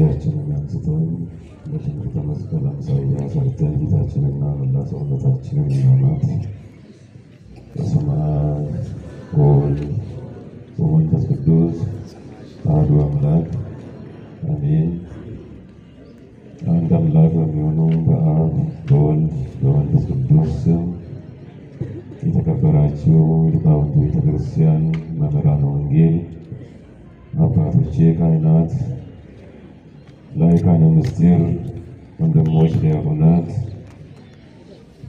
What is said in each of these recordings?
እጃችንን አንስተን በትምህርተ መስቀል አምሳያ ሰርተን ፊታችንና መላ ሰውነታችንን እናማት። በስመ አብ ወወልድ ወመንፈስ ቅዱስ አሐዱ አምላክ አሜን። አንድ አምላክ በሚሆኑ በአብ በወልድ በመንፈስ ቅዱስ ስም የተከበራችሁ ሊቃውንተ ቤተክርስቲያን፣ መምህራነ ወንጌል፣ አባቶቼ ካህናት፣ ላይካነ ምስጢር፣ ወንድሞች ዲያቆናት፣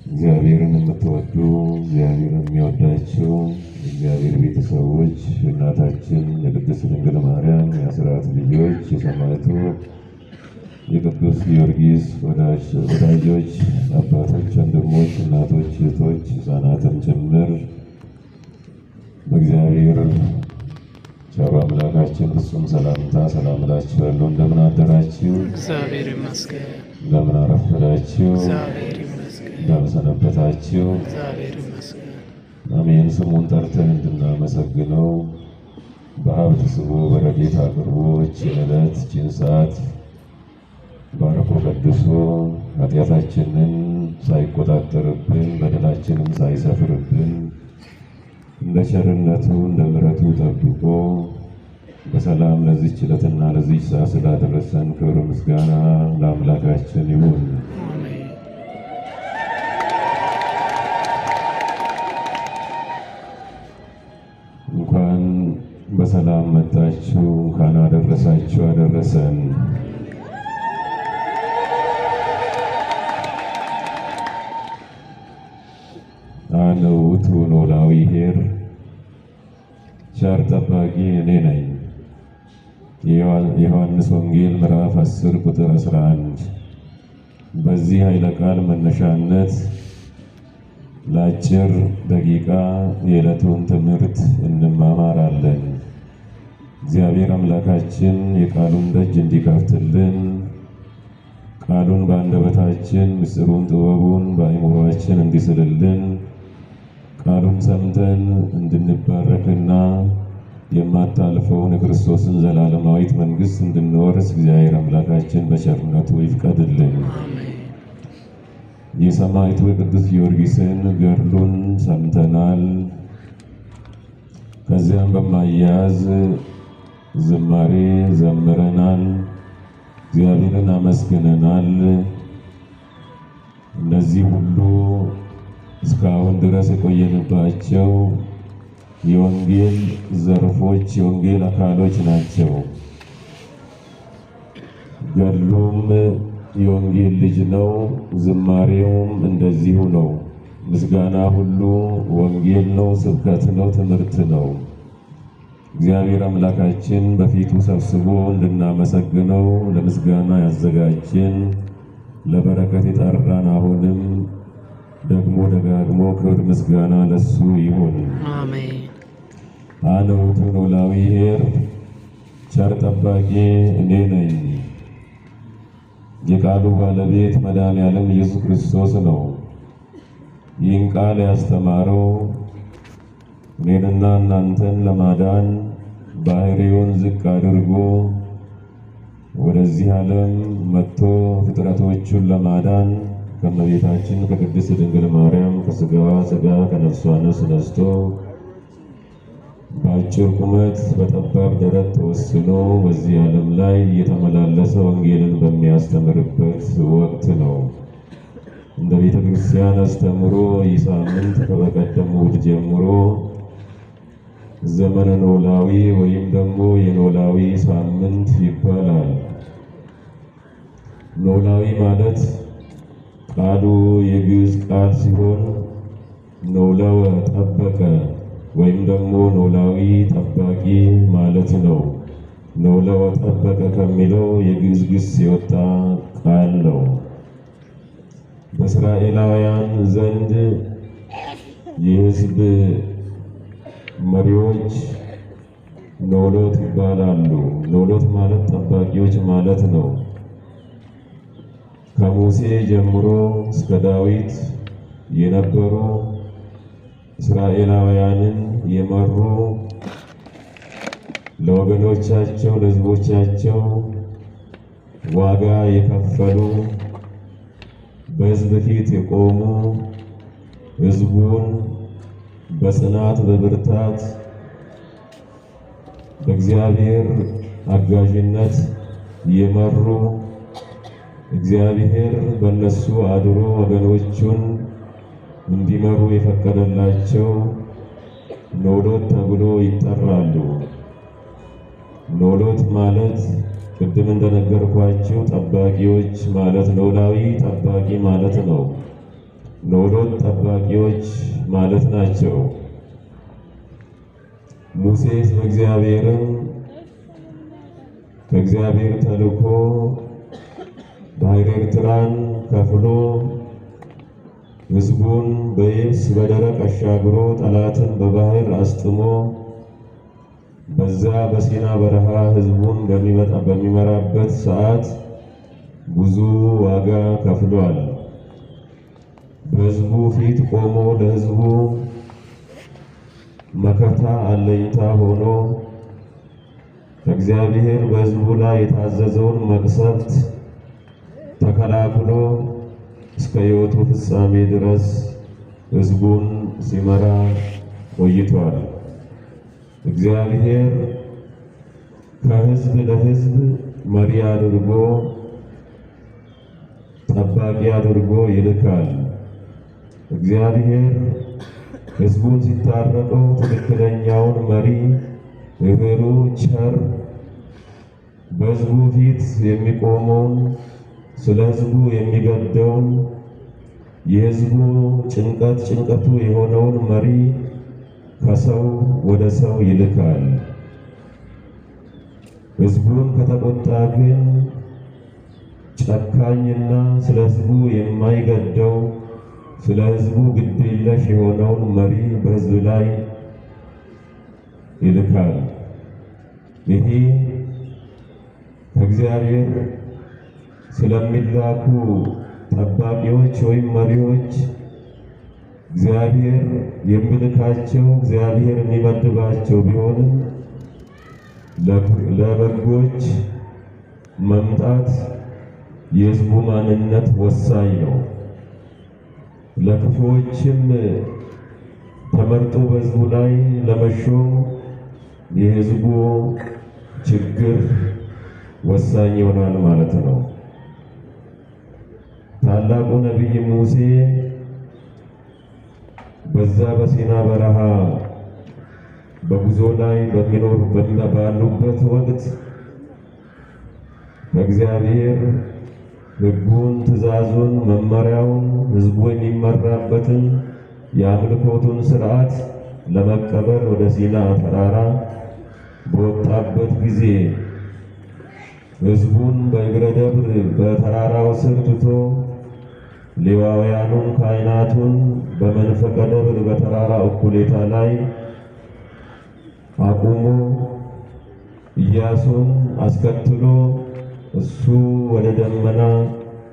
እግዚአብሔርን የምትወዱ እግዚአብሔርን የሚወዳችሁ እግዚአብሔር ቤተሰቦች፣ እናታችን የቅድስት ድንግል ማርያም የአስራት ልጆች፣ የሰማዕቱ የቅዱስ ጊዮርጊስ ወዳጆች፣ አባቶች፣ ወንድሞች፣ እናቶች፣ እህቶች፣ ሕፃናትም ጭምር በእግዚአብሔር ቸር አምላካችን ፍጹም ሰላምታ ሰላም እላችኋለሁ። እንደምን አደራችሁ? እግዚአብሔር ይመስገን። እንደምን አረፈዳችሁ? እግዚአብሔር ይመስገን። እንደምን ሰነበታችሁ? እግዚአብሔር ይመስገን። አሜን። ስሙን ጠርተን እንድናመሰግነው በሀብት ስቦ በረድኤት አቅርቦ ይህችን ዕለት ይህችን ሰዓት ባርኮ ቀድሶ ኃጢአታችንን ሳይቆጣጠርብን በደላችንም ሳይሰፍርብን እንደ ቸርነቱ እንደ ምሕረቱ ጠብቆ በሰላም ለዚች ዕለትና ለዚች ሰዓት ስላደረሰን ክብር ምስጋና ለአምላካችን ይሁን። እንኳን በሰላም መጣችሁ፣ እንኳን አደረሳችሁ አደረሰን። አነ ውእቱ ኖላዊ ኄር፣ ቸር ጠባቂ እኔ ነኝ። የዮሐንስ ወንጌል ምዕራፍ 10 ቁጥር 11። በዚህ ኃይለ ቃል መነሻነት ለአጭር ደቂቃ የዕለቱን ትምህርት እንማማራለን። እግዚአብሔር አምላካችን የቃሉን ደጅ እንዲከፍትልን፣ ቃሉን በአንደበታችን ምስጢሩን ጥበቡን በአእምሮአችን እንዲስልልን፣ ቃሉን ሰምተን እንድንባረክና የማታልፈውን የክርስቶስን ዘላለማዊት መንግሥት እንድንወርስ እግዚአብሔር አምላካችን በቸርነቱ ይፍቀድልን። የሰማዕቱ የቅዱስ ጊዮርጊስን ገድሉን ሰምተናል። ከዚያም በማያያዝ ዝማሬ ዘምረናል፣ እግዚአብሔርን አመስግነናል። እነዚህ ሁሉ እስካሁን ድረስ የቆየንባቸው የወንጌል ዘርፎች የወንጌል አካሎች ናቸው። ገድሉም የወንጌል ልጅ ነው፣ ዝማሬውም እንደዚሁ ነው። ምስጋና ሁሉ ወንጌል ነው፣ ስብከት ነው፣ ትምህርት ነው። እግዚአብሔር አምላካችን በፊቱ ሰብስቦ እንድናመሰግነው ለምስጋና ያዘጋጀን ለበረከት የጠራን አሁንም ደግሞ ደጋግሞ ክብር ምስጋና ለሱ ይሁን። አሜን። አነ ውእቱ ኖላዊ ኄር፣ ቸር ጠባቂ እኔ ነኝ። የቃሉ ባለቤት መድኃኔዓለም ኢየሱስ ክርስቶስ ነው። ይህን ቃል ያስተማረው እኔንና እናንተን ለማዳን ባህሪውን ዝቅ አድርጎ ወደዚህ ዓለም መጥቶ ፍጥረቶቹን ለማዳን ከእመቤታችን ከቅድስት ድንግል ማርያም ከሥጋዋ ሥጋ ከነፍሷ ነፍስ ነስቶ በአጭር ቁመት በጠባብ ደረት ተወስኖ በዚህ ዓለም ላይ እየተመላለሰ ወንጌልን በሚያስተምርበት ወቅት ነው። እንደ ቤተ ክርስቲያን አስተምሮ ይህ ሳምንት ከበቀደሙ እሑድ ጀምሮ ዘመነ ኖላዊ ወይም ደግሞ የኖላዊ ሳምንት ይባላል። ኖላዊ ማለት ቃሉ የግዕዝ ቃል ሲሆን ኖለወ ጠበቀ ወይም ደግሞ ኖላዊ ጠባቂ ማለት ነው። ኖለወ ጠበቀ ከሚለው የግዕዝ ግስ የወጣ ቃል ነው። በእስራኤላውያን ዘንድ የሕዝብ መሪዎች ኖሎት ይባላሉ። ኖሎት ማለት ጠባቂዎች ማለት ነው። ከሙሴ ጀምሮ እስከ ዳዊት የነበሩ እስራኤላውያንን የመሩ ለወገኖቻቸው ለሕዝቦቻቸው ዋጋ የከፈሉ በሕዝብ ፊት የቆሙ ሕዝቡን በጽናት በብርታት በእግዚአብሔር አጋዥነት የመሩ እግዚአብሔር በእነሱ አድሮ ወገኖቹን እንዲመሩ የፈቀደላቸው ኖሎት ተብሎ ይጠራሉ። ኖሎት ማለት ቅድም እንደነገርኳችሁ ጠባቂዎች ማለት ኖላዊ ጠባቂ ማለት ነው። ኖሎት ጠባቂዎች ማለት ናቸው። ሙሴ እግዚአብሔርን ከእግዚአብሔር ተልኮ ባሕረ ኤርትራን ከፍሎ ሕዝቡን በየብስ በደረቅ አሻግሮ ጠላትን በባህር አስጥሞ በዛ በሲና በረሃ ሕዝቡን በሚመራበት ሰዓት ብዙ ዋጋ ከፍሏል። በሕዝቡ ፊት ቆሞ ለሕዝቡ መከታ አለኝታ ሆኖ እግዚአብሔር በሕዝቡ ላይ የታዘዘውን መቅሰፍት ተከላክሎ እስከ ሕይወቱ ፍጻሜ ድረስ ሕዝቡን ሲመራ ቆይቷል። እግዚአብሔር ከሕዝብ ለሕዝብ መሪ አድርጎ ጠባቂ አድርጎ ይልካል። እግዚአብሔር ሕዝቡን ሲታረቁ ትክክለኛውን መሪ ርኅሩኅ፣ ቸር በሕዝቡ ፊት የሚቆመውን ስለ ሕዝቡ የሚገደውን የሕዝቡ ጭንቀቱ የሆነውን መሪ ከሰው ወደ ሰው ይልካል። ሕዝቡን ከተቆጣ ግን ጨካኝና ስለ ሕዝቡ የማይገደው ስለ ሕዝቡ ግድ የለሽ የሆነውን መሪ በሕዝብ ላይ ይልካል። ይሄ ከእግዚአብሔር ስለሚላኩ ጠባቂዎች ወይም መሪዎች እግዚአብሔር የሚልካቸው እግዚአብሔር የሚመድባቸው ቢሆንም ለበጎች መምጣት የሕዝቡ ማንነት ወሳኝ ነው። ለክፉዎችም ተመርጦ በሕዝቡ ላይ ለመሾም የሕዝቡ ችግር ወሳኝ ይሆናል ማለት ነው። ታላቁ ነቢይ ሙሴ በዛ በሲና በረሃ በጉዞ ላይ ባሉበት ወቅት በእግዚአብሔር ሕጉን፣ ትእዛዙን፣ መመሪያውን ሕዝቡ የሚመራበትን የአምልኮቱን ሥርዓት ለመቀበል ወደ ሲና ተራራ በወጣበት ጊዜ ሕዝቡን በእግረ ደብር በተራራው ስር ትቶ ሌዋውያኑን ካህናቱን በመንፈቀ ደብር በተራራ እኩሌታ ላይ አቁሞ ኢያሱን አስከትሎ እሱ ወደ ደመና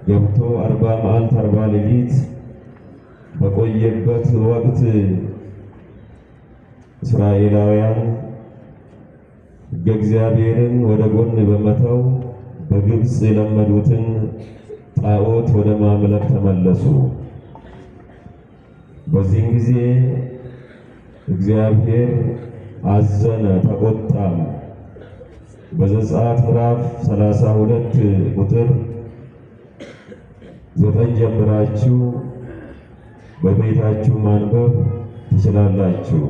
ገብቶ 40 መዓልት 40 ሌሊት በቆየበት ወቅት እስራኤላውያን ሕገ እግዚአብሔርን ወደ ጎን በመተው በግብፅ የለመዱትን ጣዖት ወደ ማምለክ ተመለሱ። በዚህ ጊዜ እግዚአብሔር አዘነ፣ ተቆጣም። በዘጸአት ምዕራፍ 32 ቁጥር 9 ጀምራችሁ በቤታችሁ ማንበብ ትችላላችሁ።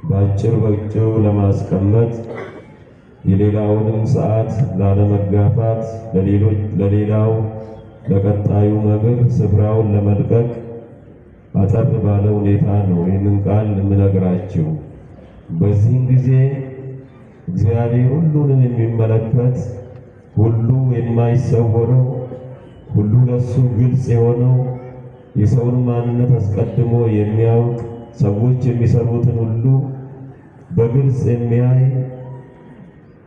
በአጭር ለማስቀመጥ የሌላውንም ሰዓት ላለመጋፋት ለሌላው ለቀጣዩ መምህር ስፍራውን ለመልቀቅ አጠር ባለ ሁኔታ ነው ይህንን ቃል የምነግራችሁ። በዚህም ጊዜ እግዚአብሔር ሁሉንም የሚመለከት ሁሉ የማይሰወረው ሁሉ ለሱ ግልጽ የሆነው የሰውን ማንነት አስቀድሞ የሚያውቅ ሰዎች የሚሰሩትን ሁሉ በግልጽ የሚያይ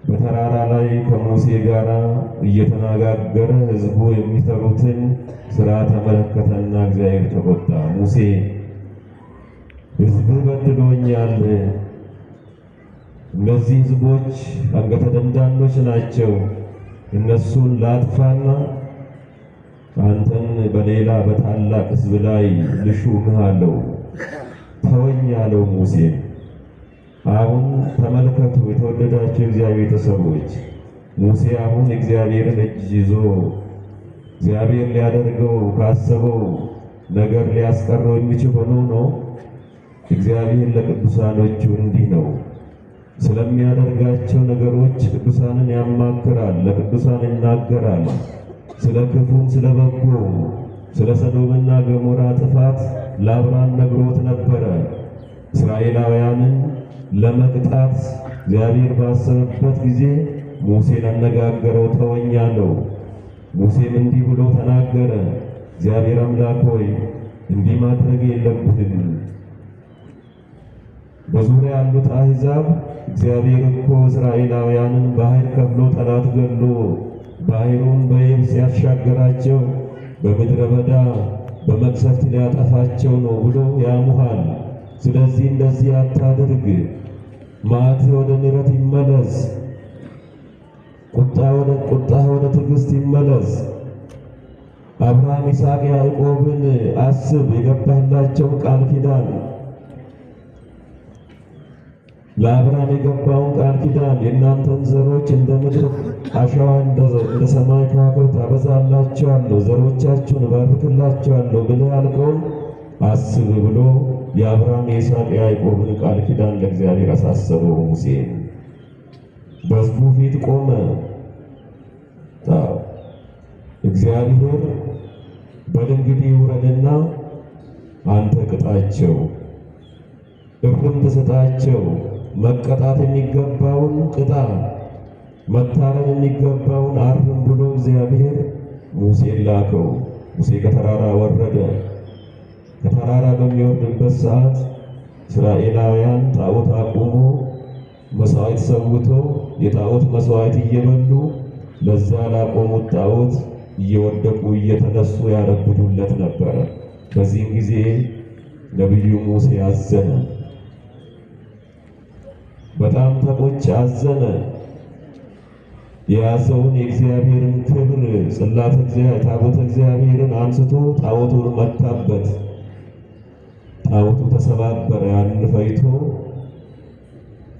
በተራራ ላይ ከሙሴ ጋር እየተነጋገረ ሕዝቡ የሚሰሩትን ሥራ ተመለከተና እግዚአብሔር ተቆጣ። ሙሴ ሕዝብ በድሎኛል፣ እነዚህ ሕዝቦች አንገተ ደንዳኖች ናቸው፣ እነሱን ላጥፋና አንተን በሌላ በታላቅ ሕዝብ ላይ ልሹምህ አለው። ተወኝ አለው ሙሴ። አሁን ተመልከቱ የተወደዳቸው እግዚአብሔር ቤተሰቦች፣ ሙሴ አሁን እግዚአብሔርን እጅ ይዞ እግዚአብሔር ሊያደርገው ካሰበው ነገር ሊያስቀረው የሚችል ሆኖ ነው። እግዚአብሔር ለቅዱሳኖቹ እንዲህ ነው ስለሚያደርጋቸው ነገሮች ቅዱሳንን ያማክራል፣ ለቅዱሳን ይናገራል። ስለ ክፉም ስለ በጎም ስለ ሰዶምና ገሞራ ጥፋት ለአብርሃም ነግሮት ነበረ። እስራኤላውያንን ለመቅጣት እግዚአብሔር ባሰበበት ጊዜ ሙሴን አነጋገረው፣ ተወኝ አለው። ሙሴም እንዲህ ብሎ ተናገረ፣ እግዚአብሔር አምላክ ሆይ እንዲህ ማድረግ የለብህም። በዙሪያ ያሉት አሕዛብ እግዚአብሔር እኮ እስራኤላውያንን በኃይል ከፍሎ ጠላት ገሎ ባሕሩን በየብስ ያሻገራቸው በምድረ በዳ በመቅሰፍት ሊያጠፋቸው ነው ብሎ ያሙሃል። ስለዚህ እንደዚህ አታድርግ፣ መዓትህ ወደ ምሕረት ይመለስ፣ ቁጣህ ወደ ትዕግሥት ይመለስ። አብርሃም፣ ይስሐቅ፣ ያዕቆብን አስብ፣ የገባህላቸውን ቃል ኪዳን ለአብርሃም የገባውን ቃል ኪዳን የእናንተን ዘሮች እንደ ምድር አሸዋ እንደ ሰማይ ከዋክብት አበዛላቸዋለሁ፣ ዘሮቻችሁን እባርክላቸዋለሁ ብለህ ያልከውን አስብ ብሎ የአብርሃም የይስሐቅ የያዕቆብን ቃል ኪዳን ለእግዚአብሔር አሳሰበው። ሙሴ በሕዝቡ ፊት ቆመ። እግዚአብሔር በል እንግዲህ ውረድና አንተ ቅጣቸው፣ እርምት ስጣቸው፣ መቀጣት የሚገባውን ቅጣ፣ መታረም የሚገባውን አርም ብሎ እግዚአብሔር ሙሴን ላከው። ሙሴ ከተራራ ወረደ። ከተራራ በሚወርድበት ሰዓት እስራኤላውያን ጣዖት አቁሞ መስዋዕት ሰውቶ የጣዖት መስዋዕት እየበሉ ለዛ ላቆሙት ጣዖት እየወደቁ እየተነሱ ያረብዱለት ነበረ። በዚህም ጊዜ ነቢዩ ሙሴ አዘነ፣ በጣም ተቆጭ፣ አዘነ። የያዘውን የእግዚአብሔርን ክብር ጽላተ እግዚአብሔር ታቦተ እግዚአብሔርን አንስቶ ጣዖቱን መታበት። ጣዖቱ ተሰባበረ። ያንን ፈይቶ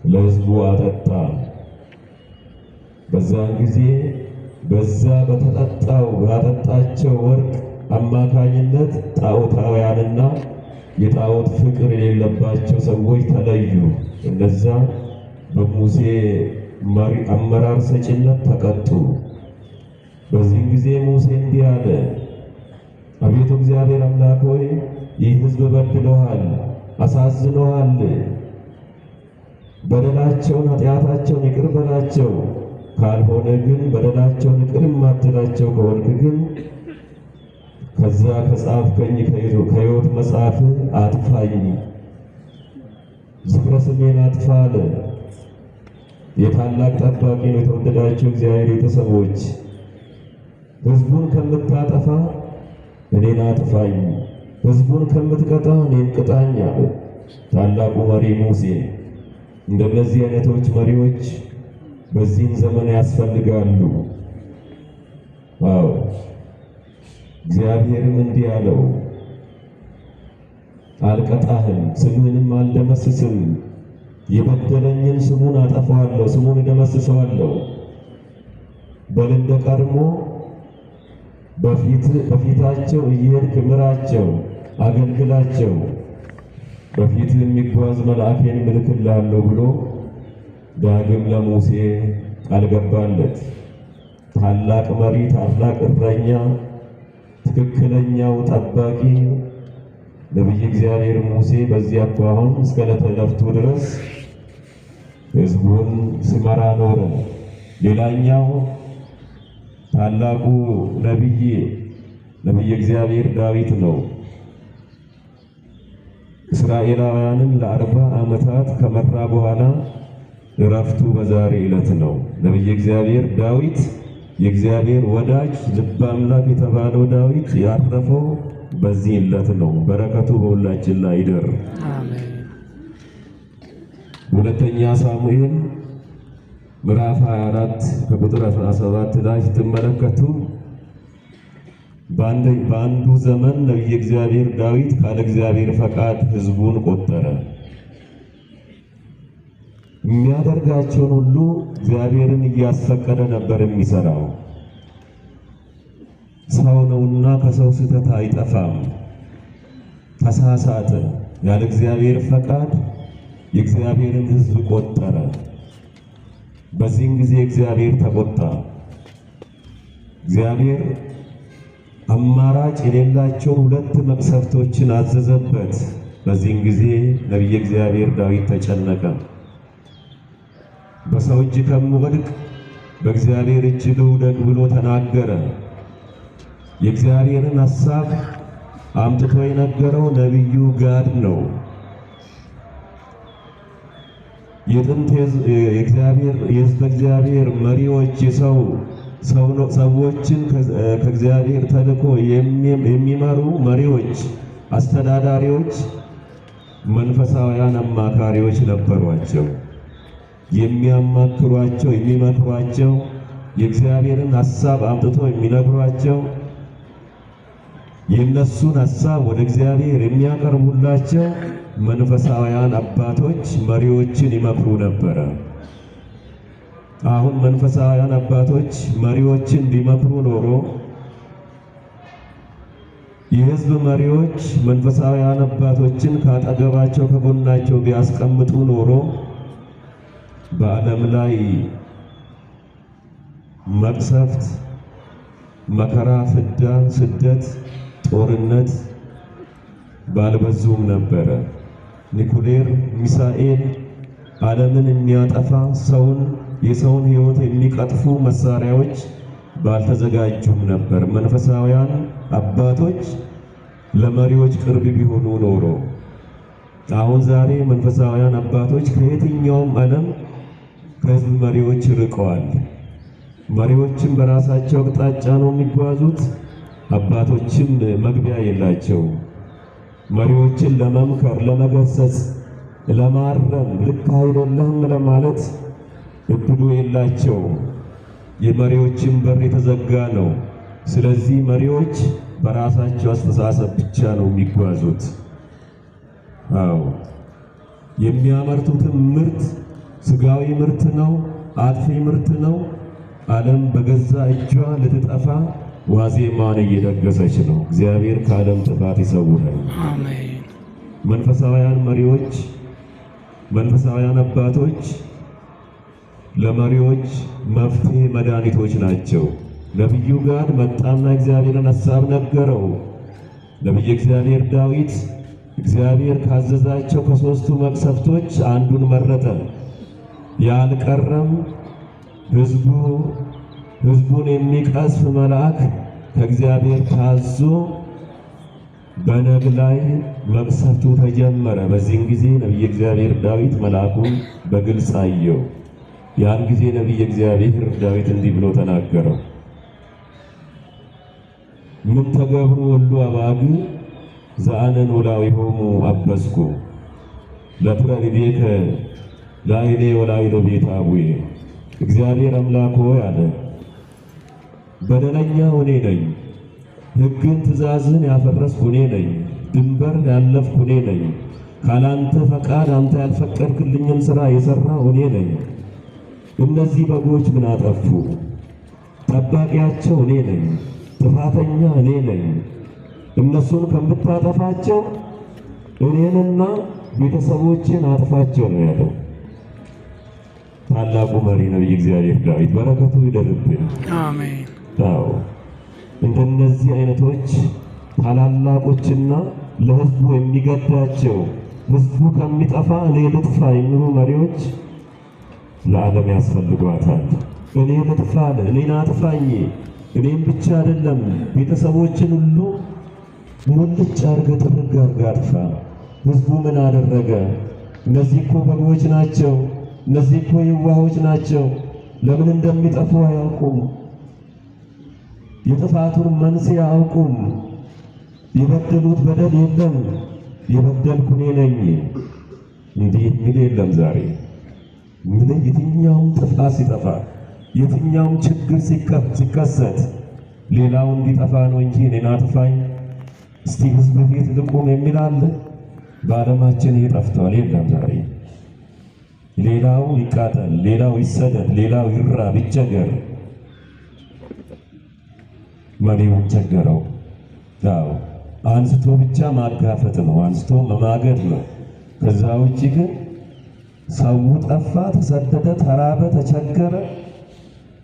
ለሕዝቡ አጠጣ። በዛን ጊዜ በዛ በተጠጣው ባጠጣቸው ወርቅ አማካኝነት ጣዖታውያንና የጣዖት ፍቅር የሌለባቸው ሰዎች ተለዩ። እነዛ በሙሴ አመራር ሰጪነት ተቀጡ። በዚህ ጊዜ ሙሴ እንዲህ አለ፣ አቤቱ እግዚአብሔር አምላክ ሆይ ይህ ሕዝብ በድለዋል፣ አሳዝነዋል። በደላቸውን ኃጢአታቸውን ይቅር በላቸው። ካልሆነ ግን በደላቸውን ይቅር የማትላቸው ከሆንክ ግን ከዛ ከጻፍከኝ ከሕይወት መጽሐፍ አጥፋኝ፣ ዝክረ ስሜን አጥፋ አለ። የታላቅ ጠባቂ ነው። የተወደዳቸው እግዚአብሔር ቤተሰቦች፣ ሕዝቡን ከምታጠፋ እኔን አጥፋኝ፣ ሕዝቡን ከምትቀጣ እኔን ቅጣኝ አለ ታላቁ መሪ ሙሴ። እንደነዚህ አይነቶች መሪዎች በዚህም ዘመን ያስፈልጋሉ። አዎ እግዚአብሔርም እንዲህ አለው፣ አልቀጣህም፣ ስምህንም አልደመስስም። የበደለኝን ስሙን አጠፋዋለሁ፣ ስሙን እደመስሰዋለሁ። በል እንደ ቀድሞ በፊታቸው እየሄድክ ምራቸው፣ አገልግላቸው። በፊት የሚጓዝ መልአኬን እልክልሃለሁ ብሎ ዳግም ለሙሴ ቃል ገባለት። ታላቅ መሪ፣ ታላቅ እረኛ፣ ትክክለኛው ጠባቂ ነቢይ እግዚአብሔር ሙሴ በዚህ አኳኋን እስከ ዕለተ ዕረፍቱ ድረስ ሕዝቡን ሲመራ ኖረ። ሌላኛው ታላቁ ነቢይ እግዚአብሔር ዳዊት ነው። እስራኤላውያንን ለ40 ዓመታት ከመራ በኋላ ዕረፍቱ በዛሬ ዕለት ነው። ነቢይ እግዚአብሔር ዳዊት የእግዚአብሔር ወዳጅ ልበ አምላክ የተባለው ዳዊት ያረፈው በዚህ ዕለት ነው። በረከቱ በሁላችን ላይ ይደር። አሜን። ሁለተኛ ሳሙኤል ምዕራፍ 24 ከቁጥር 17 ላይ ስትመለከቱ በአንዱ ዘመን ነቢየ እግዚአብሔር ዳዊት ካለ እግዚአብሔር ፈቃድ ሕዝቡን ቆጠረ። የሚያደርጋቸውን ሁሉ እግዚአብሔርን እያስፈቀደ ነበር የሚሰራው። ሰው ነውና ከሰው ስህተት አይጠፋም። ተሳሳተ። ያለ እግዚአብሔር ፈቃድ የእግዚአብሔርን ሕዝብ ቆጠረ። በዚህም ጊዜ እግዚአብሔር ተቆጣ። እግዚአብሔር አማራጭ የሌላቸውን 2 መቅሰፍቶችን አዘዘበት። በዚህም ጊዜ ነቢየ እግዚአብሔር ዳዊት ተጨነቀ። በሰው እጅ ከምወድቅ በእግዚአብሔር እጅ ልውደቅ ብሎ ተናገረ። የእግዚአብሔርን ሐሳብ አምጥቶ የነገረው ነቢዩ ጋድ ነው። የጥንት የሕዝበ እግዚአብሔር መሪዎች ሰዎችን ከእግዚአብሔር ተልኮ የሚመሩ መሪዎች፣ አስተዳዳሪዎች፣ መንፈሳውያን አማካሪዎች ነበሯቸው። የሚያማክሯቸው፣ የሚመክሯቸው፣ የእግዚአብሔርን ሐሳብ አምጥቶ የሚነግሯቸው፣ የእነሱን ሐሳብ ወደ እግዚአብሔር የሚያቀርቡላቸው መንፈሳውያን አባቶች መሪዎችን ይመክሩ ነበረ። አሁን መንፈሳውያን አባቶች መሪዎችን ቢመክሩ ኖሮ የሕዝብ መሪዎች መንፈሳውያን አባቶችን ካጠገባቸው ከጎናቸው ቢያስቀምጡ ኖሮ በዓለም ላይ መቅሰፍት፣ መከራ፣ ፍዳ፣ ስደት፣ ጦርነት ባልበዙም ነበረ። ኒኩሌር፣ ሚሳኤል፣ ዓለምን የሚያጠፋ የሰውን ሕይወት የሚቀጥፉ መሳሪያዎች ባልተዘጋጁም ነበር። መንፈሳውያን አባቶች ለመሪዎች ቅርብ ቢሆኑ ኖሮ አሁን ዛሬ መንፈሳውያን አባቶች ከየትኛውም ዓለም ከሕዝብ መሪዎች ርቀዋል። መሪዎችም በራሳቸው አቅጣጫ ነው የሚጓዙት። አባቶችም መግቢያ የላቸው። መሪዎችን ለመምከር፣ ለመገሰጽ፣ ለማረም፣ ልክ አይደለም ለማለት እድሉ የላቸው። የመሪዎችን በር የተዘጋ ነው። ስለዚህ መሪዎች በራሳቸው አስተሳሰብ ብቻ ነው የሚጓዙት። አዎ የሚያመርቱትም ምርት ስጋዊ ምርት ነው፣ አጥፊ ምርት ነው። ዓለም በገዛ እጇ ልትጠፋ ዋዜማን እየደገሰች ነው። እግዚአብሔር ከዓለም ጥፋት ይሰውረን። አሜን። መንፈሳውያን መሪዎች፣ መንፈሳውያን አባቶች ለመሪዎች መፍትሄ መድኃኒቶች ናቸው። ነቢዩ ጋድ መጣና እግዚአብሔርን ሐሳብ ነገረው። ነቢየ እግዚአብሔር ዳዊት እግዚአብሔር ካዘዛቸው ከሦስቱ መቅሰፍቶች አንዱን መረጠ። ያልቀረም ሕዝቡን የሚቀስፍ መልአክ ከእግዚአብሔር ታዞ በነግ ላይ መቅሰፍቱ ተጀመረ። በዚህን ጊዜ ነቢየ እግዚአብሔር ዳዊት መልአኩን በግልጽ አየው። ያን ጊዜ ነቢየ እግዚአብሔር ዳዊት እንዲህ ብሎ ተናገረው። ምተገብሩ ሁሉ አባግ ዘአነን ኖላዊሆሙ አበስኩ ለትረዲዴከ ላይሌ ወላይሎ ቤተ አቡዬ። እግዚአብሔር አምላክ ሆይ አለ፣ በደለኛው እኔ ነኝ። ሕግን ትእዛዝን ያፈረስኩ እኔ ነኝ። ድንበር ያለፍኩ እኔ ነኝ። ካላንተ ፈቃድ አንተ ያልፈቀድክልኝን ሥራ የሠራሁ እኔ ነኝ። እነዚህ በጎች ምን አጠፉ? ጠባቂያቸው እኔ ነኝ። ጥፋተኛ እኔ ነኝ። እነሱን ከምታጠፋቸው እኔንና ቤተሰቦችን አጥፋቸው ነው ያለው ታላቁ መሪ ነቢየ እግዚአብሔር ዳዊት። በረከቱ ይደርብን። አሜን። አዎ እንደነዚህ አይነቶች ታላላቆችና ለሕዝቡ የሚገዳቸው ሕዝቡ ከሚጠፋ እኔ ልጥፋ የሚሉ መሪዎች ለዓለም ያስፈልጓታል። እኔ ልጥፋ፣ እኔን አጥፋኝ፣ እኔም ብቻ አይደለም ቤተሰቦችን ሁሉ ሙልጭ አድርገህ ጥርግ አድርገህ አጥፋ። ሕዝቡ ምን አደረገ? እነዚህ እኮ በጎች ናቸው፣ እነዚህ እኮ የዋሆች ናቸው። ለምን እንደሚጠፉ አያውቁም። የጥፋቱን መንስኤ አያውቁም። የበደሉት በደል የለም፣ የበደልኩ እኔ ነኝ። እንዲህ የሚል የለም ዛሬ። ምን የትኛውም ጥፋት ሲጠፋ የትኛውም ችግር ሲከሰት ሌላው እንዲጠፋ ነው እንጂ እኔን አጥፋኝ እስቲ ሕዝብ ፊት ልቁም የሚል አለ? በዓለማችን ይሄ ጠፍቷል። የለም ዛሬ ሌላው ይቃጠል፣ ሌላው ይሰደድ፣ ሌላው ይራብ ይቸገር፣ መሪውን ቸገረው። ያው አንስቶ ብቻ ማጋፈጥ ነው፣ አንስቶ መማገድ ነው። ከዛ ውጪ ግን ሰው ጠፋ፣ ተሰደደ፣ ተራበ፣ ተቸገረ፣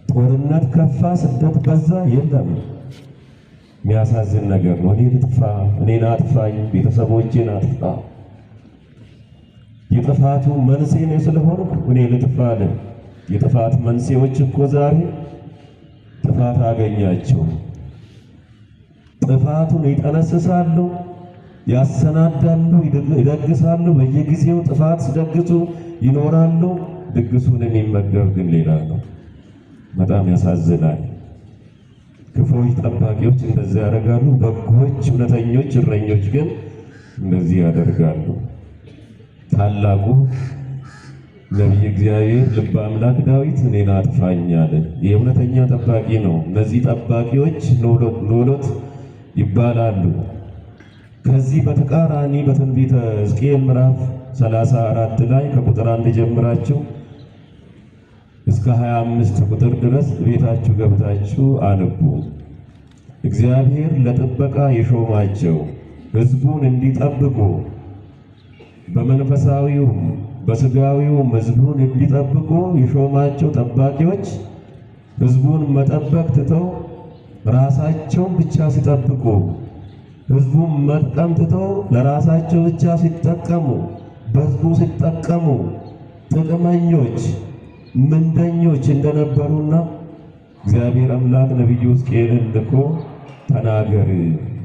ጦርነት ከፋ፣ ስደት በዛ የለም። የሚያሳዝን ነገር ነው። እኔ ልጥፋ፣ እኔን አጥፋኝ፣ ቤተሰቦቼን አጥፋ፣ የጥፋቱ መንስኤ ነው ስለሆንኩ እኔ ልጥፋ አለ። የጥፋት መንስኤዎች እኮ ዛሬ ጥፋት አገኛቸው። ጥፋቱን ይጠነስሳሉ፣ ያሰናዳሉ፣ ይደግሳሉ። በየጊዜው ጥፋት ሲደግሱ ይኖራሉ። ድግሱን የሚመገብ ግን ሌላ ነው። በጣም ያሳዝናል። ክፉዎች ጠባቂዎች እንደዚህ ያደርጋሉ። በጎች እውነተኞች እረኞች ግን እንደዚህ ያደርጋሉ። ታላቁ ነቢይ እግዚአብሔር ልበ አምላክ ዳዊት እኔን አጥፋኝ አለ። የእውነተኛ ጠባቂ ነው። እነዚህ ጠባቂዎች ኖሎት ይባላሉ። ከዚህ በተቃራኒ በትንቢተ ሕዝቅኤል ምዕራፍ 34 ላይ ከቁጥር 1 ጀምራችሁ እስከ 25 ቁጥር ድረስ ቤታችሁ ገብታችሁ አንቡ። እግዚአብሔር ለጥበቃ የሾማቸው ሕዝቡን እንዲጠብቁ በመንፈሳዊውም በሥጋዊውም ሕዝቡን እንዲጠብቁ የሾማቸው ጠባቂዎች ሕዝቡን መጠበቅ ትተው ራሳቸውን ብቻ ሲጠብቁ፣ ሕዝቡን መጥቀም ትተው ለራሳቸው ብቻ ሲጠቀሙ፣ በሕዝቡ ሲጠቀሙ ጥቅመኞች ምንደኞች እንደነበሩና እግዚአብሔር አምላክ ነቢዩ ሕዝቅኤልን ልኮ ተናገር፣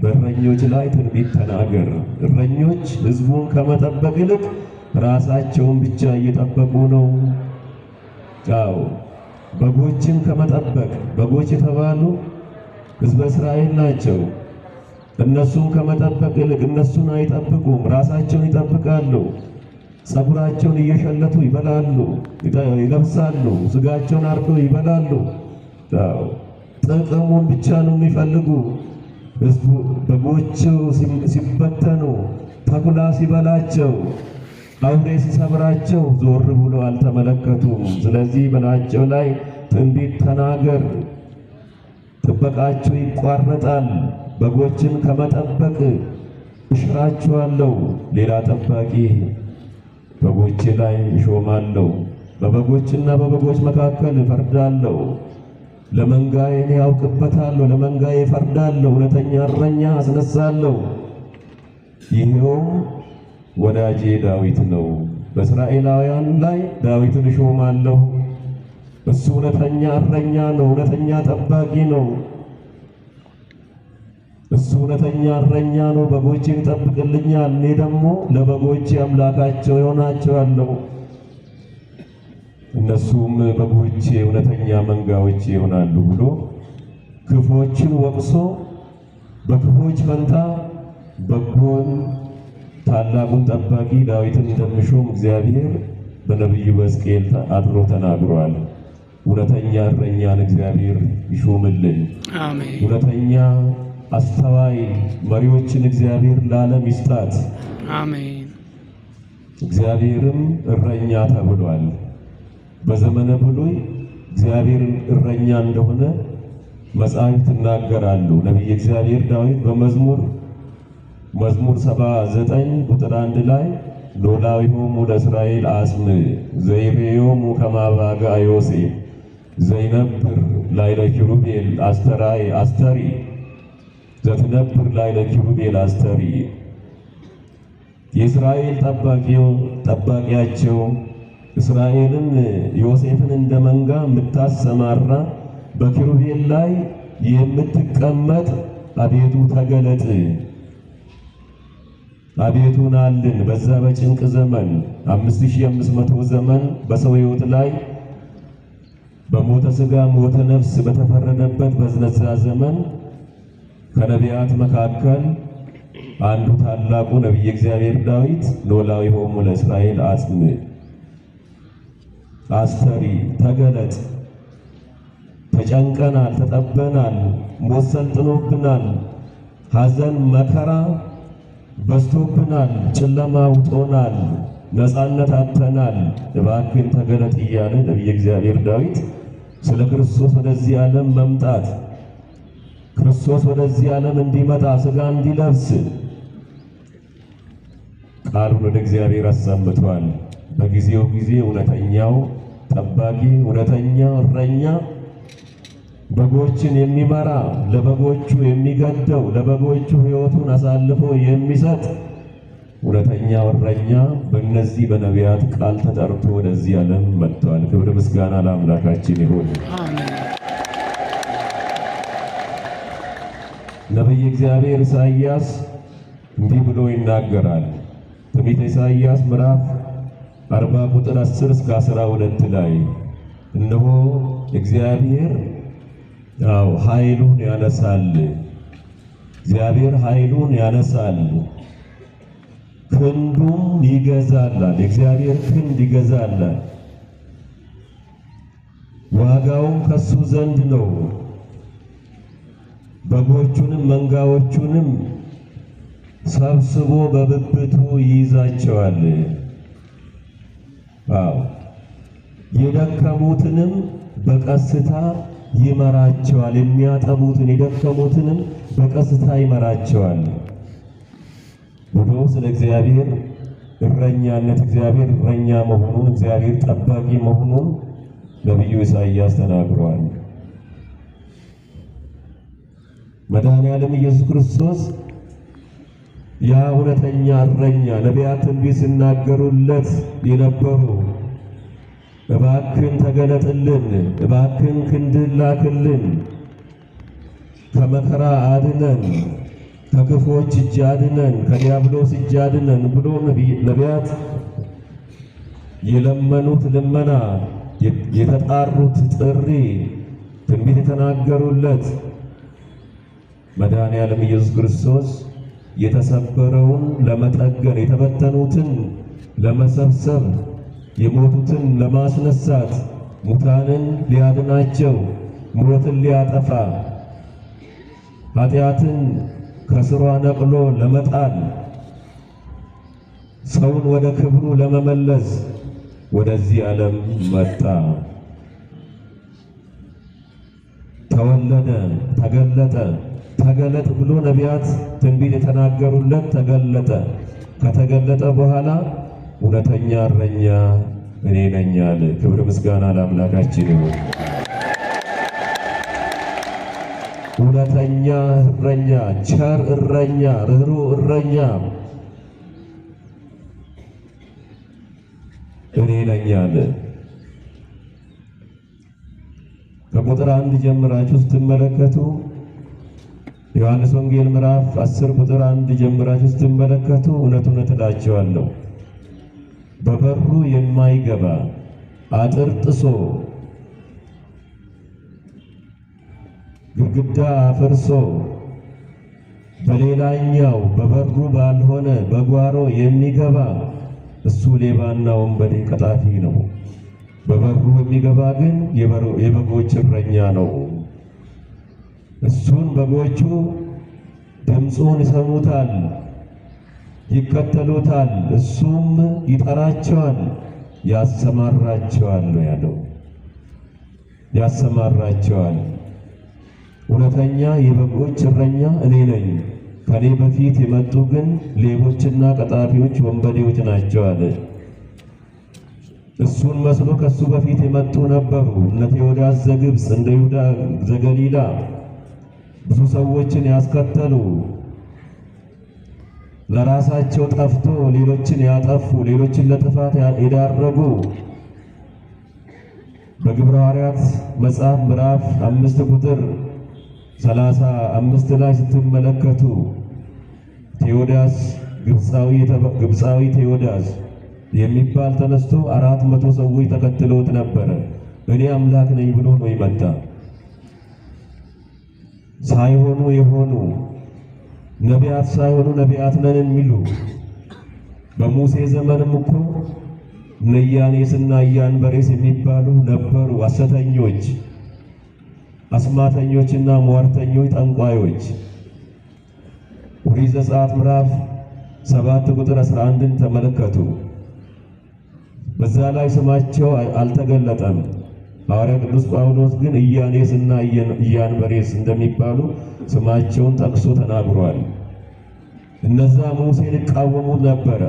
በእረኞች ላይ ትንቢት ተናገር። እረኞች ሕዝቡን ከመጠበቅ ይልቅ ራሳቸውን ብቻ እየጠበቁ ነው። አዎ በጎችን ከመጠበቅ በጎች የተባሉ ሕዝበ እስራኤል ናቸው። እነሱን ከመጠበቅ ይልቅ እነሱን አይጠብቁም፣ ራሳቸውን ይጠብቃሉ። ፀጉራቸውን እየሸለቱ ይበላሉ፣ ይለብሳሉ፣ ስጋቸውን አርደው ይበላሉ። ጥቅሙን ብቻ ነው የሚፈልጉ። ሕዝቡ በጎቹ ሲበተኑ፣ ተኩላ ሲበላቸው፣ አውሬ ሲሰብራቸው ዞር ብሎ አልተመለከቱም። ስለዚህ በላያቸው ላይ ትንቢት ተናገር፣ ጥበቃቸው ይቋረጣል፣ በጎችን ከመጠበቅ እሽራቸዋለሁ፣ ሌላ ጠባቂ በጎቼ ላይ እሾማለሁ፣ በበጎችና በበጎች መካከል እፈርዳለሁ፣ ለመንጋዬ እኔ ያውቅበታለሁ፣ ለመንጋዬ እፈርዳለሁ፣ እውነተኛ እረኛ አስነሳለሁ። ይሄው ወዳጄ ዳዊት ነው። በእስራኤላውያን ላይ ዳዊትን እሾማለሁ። እሱ እውነተኛ እረኛ ነው፣ እውነተኛ ጠባቂ ነው። እሱ እውነተኛ እረኛ ነው፣ በጎቼን ይጠብቅልኛል። እኔ ደግሞ ለበጎቼ አምላካቸው ይሆናቸዋለሁ፣ እነሱም በጎቼ እውነተኛ መንጋዎቼ ይሆናሉ ብሎ ክፉዎችን ወቅሶ በክፉዎች ፈንታ በጎን ታላቁን ጠባቂ ዳዊትን እንደሚሾም እግዚአብሔር በነቢዩ በሕዝቅኤል አድሮ ተናግሯል። እውነተኛ እረኛን እግዚአብሔር ይሾምልን። አሜን። እውነተኛ አስተዋይ መሪዎችን እግዚአብሔር ለዓለም ይስጣት። አሜን። እግዚአብሔርም እረኛ ተብሏል። በዘመነ ብሉይ እግዚአብሔር እረኛ እንደሆነ መጻሕፍት ይናገራሉ። ነቢየ እግዚአብሔር ዳዊት በመዝሙር 79 ቁጥር 1 ላይ ሎላዊሆሙ ለእስራኤል አጽም ዘይቤዮሙ ከማባጋ ዮሴፍ ዘይነብር ላዕለ ኪሩቤል አስተሪ ዘትነብር ላዕለ ኪሩቤል አስተሪ። የእስራኤል ጠባቂያቸው እስራኤልን ዮሴፍን እንደ መንጋ የምታሰማራ በኪሩቤል ላይ የምትቀመጥ አቤቱ ተገለጥ፣ አቤቱ ናልን። በዛ በጭንቅ ዘመን 5500 ዘመን በሰው ሕይወት ላይ በሞተ ሥጋ ሞተ ነፍስ በተፈረደበት በዝነዛ ዘመን ከነቢያት መካከል አንዱ ታላቁ ነቢየ እግዚአብሔር ዳዊት ሎላዊሆሙ ለእስራኤል አጽም አስተሪ ተገለጥ፣ ተጨንቀናል፣ ተጠበናል፣ ሞት ሰልጥኖብናል፣ ሐዘን መከራ በዝቶብናል፣ ጨለማ ውጦናል፣ ነፃነት አጥተናል፣ እባክህን ተገለጥ እያለ ነቢየ እግዚአብሔር ዳዊት ስለ ክርስቶስ ወደዚህ ዓለም መምጣት ክርስቶስ ወደዚህ ዓለም እንዲመጣ ሥጋ እንዲለብስ ቃሉን ወደ እግዚአብሔር አሰምቷል። በጊዜው ጊዜ እውነተኛው ጠባቂ፣ እውነተኛው እረኛ፣ በጎችን የሚመራ፣ ለበጎቹ የሚገደው፣ ለበጎቹ ሕይወቱን አሳልፎ የሚሰጥ እውነተኛው እረኛ በእነዚህ በነቢያት ቃል ተጠርቶ ወደዚህ ዓለም መጥቷል። ክብር ምስጋና ለአምላካችን ይሁን። ነቢየ እግዚአብሔር ኢሳይያስ እንዲህ ብሎ ይናገራል። ትንቢተ ኢሳይያስ ምዕራፍ 40 ቁጥር 10 እስከ 12 ላይ እነሆ እግዚአብሔር ኃይሉን ያነሳል፣ እግዚአብሔር ኃይሉን ያነሳል፣ ክንዱም ይገዛል። እግዚአብሔር ክንድ ይገዛል፣ ዋጋውም ከሱ ዘንድ ነው። በጎቹንም መንጋዎቹንም ሰብስቦ በብብቱ ይይዛቸዋል። የደከሙትንም በቀስታ ይመራቸዋል። የሚያጠቡትን የደከሙትንም በቀስታ ይመራቸዋል ብሎ ስለ እግዚአብሔር እረኛነት፣ እግዚአብሔር እረኛ መሆኑን፣ እግዚአብሔር ጠባቂ መሆኑን ነቢዩ ኢሳይያስ ተናግሯል። መድኃኔዓለም ኢየሱስ ክርስቶስ ያ እውነተኛ እረኛ ነቢያት ትንቢት ሲናገሩለት የነበሩ እባክህን ተገለጥልን፣ እባክህን ክንድህን ላክልን፣ ከመከራ አድነን፣ ከክፉዎች እጅ አድነን፣ ከዲያብሎስ እጅ አድነን ብሎ ነቢያት የለመኑት ልመና፣ የተጣሩት ጥሪ፣ ትንቢት የተናገሩለት መድኃኔዓለም ኢየሱስ ክርስቶስ የተሰበረውን ለመጠገን፣ የተበተኑትን ለመሰብሰብ፣ የሞቱትን ለማስነሳት፣ ሙታንን ሊያድናቸው፣ ሞትን ሊያጠፋ፣ ኃጢአትን ከስሯ ነቅሎ ለመጣል፣ ሰውን ወደ ክብሩ ለመመለስ ወደዚህ ዓለም መጣ፣ ተወለደ፣ ተገለጠ። ተገለጥ ብሎ ነቢያት ትንቢት የተናገሩለት ተገለጠ። ከተገለጠ በኋላ እውነተኛ እረኛ እኔ ነኝ አለ። ክብር ምስጋና ለአምላካችን ይሁን። እውነተኛ እረኛ፣ ቸር እረኛ፣ ርኅሩህ እረኛ እኔ ነኝ አለ። ከቁጥር 1 ጀምራችሁ ስትመለከቱ ዮሐንስ ወንጌል ምዕራፍ 10 ቁጥር 1 ጀምራችሁ ስትመለከቱ እውነት እውነት እላችኋለሁ በበሩ የማይገባ አጥር ጥሶ ግድግዳ አፍርሶ በሌላኛው በበሩ ባልሆነ በጓሮ የሚገባ እሱ ሌባና ወንበዴ ቀጣፊ ነው። በበሩ የሚገባ ግን የበጎች እረኛ ነው። እሱን በጎቹ ድምፁን ይሰሙታል፣ ይከተሉታል። እሱም ይጠራቸዋል፣ ያሰማራቸዋል ነው ያለው። ያሰማራቸዋል። እውነተኛ የበጎች እረኛ እኔ ነኝ፣ ከኔ በፊት የመጡ ግን ሌቦችና ቀጣፊዎች ወንበዴዎች ናቸው አለ። እሱን መስሎ ከሱ በፊት የመጡ ነበሩ። እነ ቴዎዳስ ዘግብፅ፣ እንደ ይሁዳ ዘገሊላ ብዙ ሰዎችን ያስከተሉ፣ ለራሳቸው ጠፍቶ ሌሎችን ያጠፉ፣ ሌሎችን ለጥፋት የዳረጉ በግብረ ሐዋርያት መጽሐፍ ምዕራፍ 5 ቁጥር 35 ላይ ስትመለከቱ ቴዎዳስ ግብፃዊ ቴዎዳስ የሚባል ተነስቶ 400 ሰዎች ተከትለውት ነበረ። እኔ አምላክ ነኝ ብሎ ነው ይመጣ። ሳይሆኑ የሆኑ ነቢያት ሳይሆኑ ነቢያት ነን የሚሉ በሙሴ ዘመንም እኮ ኢያኔስና ኢያንበሬስ የሚባሉ ነበሩ። ሐሰተኞች፣ አስማተኞችና ሟርተኞች፣ ጠንቋዮች። ኦሪት ዘጸአት ምዕራፍ 7 ቁጥር 11ን ተመለከቱ። በዛ ላይ ስማቸው አልተገለጠም። ሐዋርያ ቅዱስ ጳውሎስ ግን ኢያኔስና ኢያንበሬስ እንደሚባሉ ስማቸውን ጠቅሶ ተናግሯል። እነዛ ሙሴን ይቃወሙ ነበረ።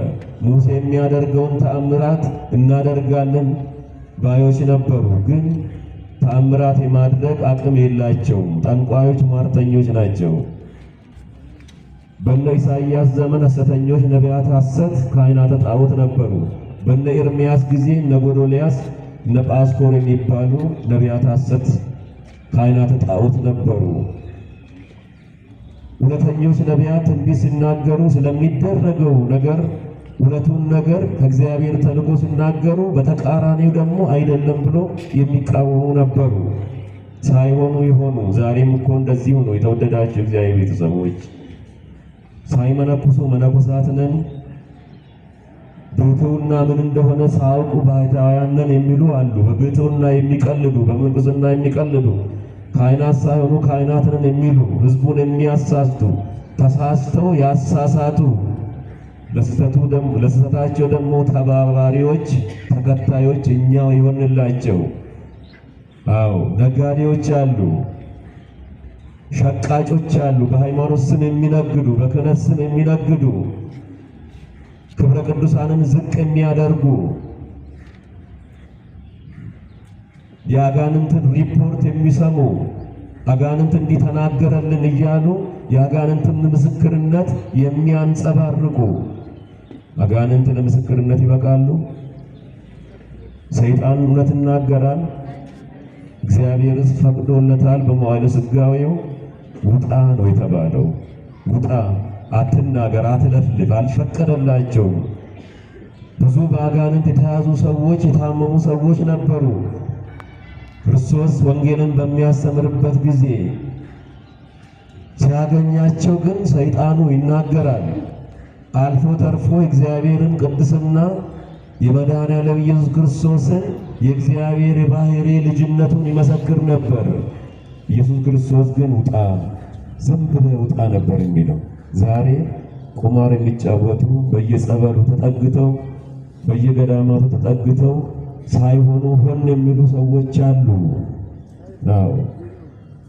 ሙሴ የሚያደርገውን ተአምራት እናደርጋለን ባዮች ነበሩ። ግን ተአምራት የማድረግ አቅም የላቸውም። ጠንቋዮች፣ ሟርተኞች ናቸው። በነ ኢሳይያስ ዘመን ሐሰተኞች ነቢያት፣ ሐሰት ካህናተ ጣዖት ነበሩ። በነ ኤርምያስ ጊዜ እነ ጎዶልያስ እነ ጳስኮር የሚባሉ ነቢያት፣ ሐሰት ካህናተ ጣዖት ነበሩ። እውነተኞች ነቢያት እንዲህ ሲናገሩ ስለሚደረገው ነገር እውነቱን ነገር ከእግዚአብሔር ተልኮ ሲናገሩ በተቃራኒው ደግሞ አይደለም ብሎ የሚቃወሙ ነበሩ። ሳይሆኑ የሆኑ ዛሬም እኮ እንደዚህ ሆኖ የተወደዳቸው እግዚአብሔር ቤተሰቦች ሳይመነኩሱ መነኮሳት ነን፣ ብሕትውና ምን እንደሆነ ሳያውቁ ባሕታውያን ነን የሚሉ አሉ። በብሕትውና የሚቀልዱ፣ በምንኩስና የሚቀልዱ፣ ካህናት ሳይሆኑ ካህናት ነን የሚሉ ሕዝቡን የሚያሳስቱ፣ ተሳስተው ያሳሳቱ፣ ለስህተታቸው ደግሞ ተባባሪዎች፣ ተከታዮች እኛው ይሆንላቸው። አዎ ነጋዴዎች አሉ፣ ሸቃጮች አሉ፣ በሃይማኖት ስም የሚነግዱ፣ በክህነት ስም የሚነግዱ፣ ክብረ ቅዱሳንን ዝቅ የሚያደርጉ፣ የአጋንንትን ሪፖርት የሚሰሙ፣ አጋንንት እንዲተናገረልን እያሉ የአጋንንትን ምስክርነት የሚያንጸባርቁ። አጋንንት ለምስክርነት ይበቃሉ? ሰይጣን እውነት ይናገራል። እግዚአብሔርስ ፈቅዶለታል። በመዋዕለ ሥጋዌው ውጣ ነው የተባለው። ውጣ፣ አትናገር፣ አትለፍልፍ አልፈቀደላቸውም። ብዙ በአጋንንት የተያዙ ሰዎች፣ የታመሙ ሰዎች ነበሩ። ክርስቶስ ወንጌልን በሚያስተምርበት ጊዜ ሲያገኛቸው ግን ሰይጣኑ ይናገራል። አልፎ ተርፎ እግዚአብሔርን ቅድስና የመድኃኔዓለም ኢየሱስ ክርስቶስን የእግዚአብሔር የባሕርይ ልጅነቱን ይመሰክር ነበር። ኢየሱስ ክርስቶስ ግን ውጣ፣ ዝም ብለህ ውጣ ነበር የሚለው። ዛሬ ቁማር የሚጫወቱ በየጸበሉ ተጠግተው በየገዳማቱ ተጠግተው ሳይሆኑ ሆን የሚሉ ሰዎች አሉ። አዎ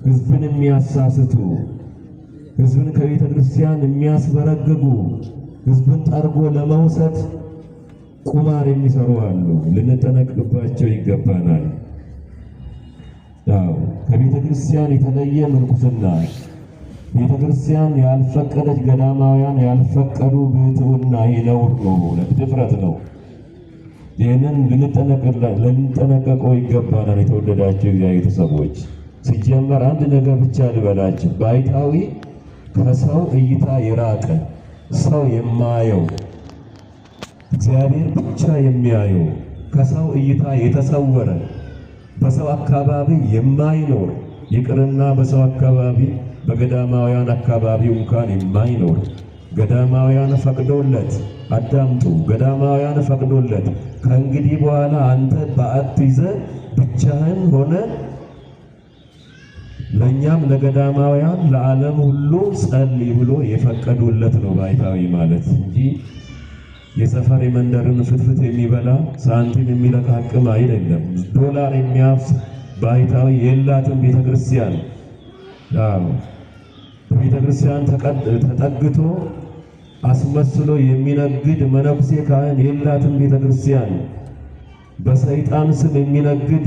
ሕዝብን የሚያሳስቱ፣ ሕዝብን ከቤተ ክርስቲያን የሚያስበረግጉ፣ ሕዝብን ጠርጎ ለመውሰድ ቁማር የሚሰሩ አሉ። ልንጠነቅቅባቸው ይገባናል። አዎ ከቤተ ክርስቲያን የተለየ ምንኩስና፣ ቤተ ክርስቲያን ያልፈቀደች፣ ገዳማውያን ያልፈቀዱ ብሕትውና ነውር ነው፣ ድፍረት ነው። ይህንን ልንጠነቀቀው ይገባናል። የተወደዳቸው እግዚአብሔር ሰዎች ሲጀመር አንድ ነገር ብቻ ልበላችሁ። ባሕታዊ ከሰው እይታ የራቀ ሰው የማየው እግዚአብሔር ብቻ የሚያየው ከሰው እይታ የተሰወረ በሰው አካባቢ የማይኖር ይቅርና በሰው አካባቢ በገዳማውያን አካባቢ እንኳን የማይኖር ገዳማውያን ፈቅዶለት፣ አዳምጡ፣ ገዳማውያን ፈቅዶለት ከእንግዲህ በኋላ አንተ በዓት ይዘህ ብቻህን ሆነ ለእኛም ለገዳማውያን ለዓለም ሁሉ ጸልይ ብሎ የፈቀዱለት ነው ባሕታዊ ማለት እንጂ የሰፈር የመንደርን ፍትፍት የሚበላ ሳንቲም የሚለቃቅም አይደለም። ዶላር የሚያፍስ ባሕታዊ የላትም ቤተ ክርስቲያን። በቤተ ክርስቲያን ተጠግቶ አስመስሎ የሚነግድ መነኩሴ ካህን የላትም ቤተ ክርስቲያን። በሰይጣን ስም የሚነግድ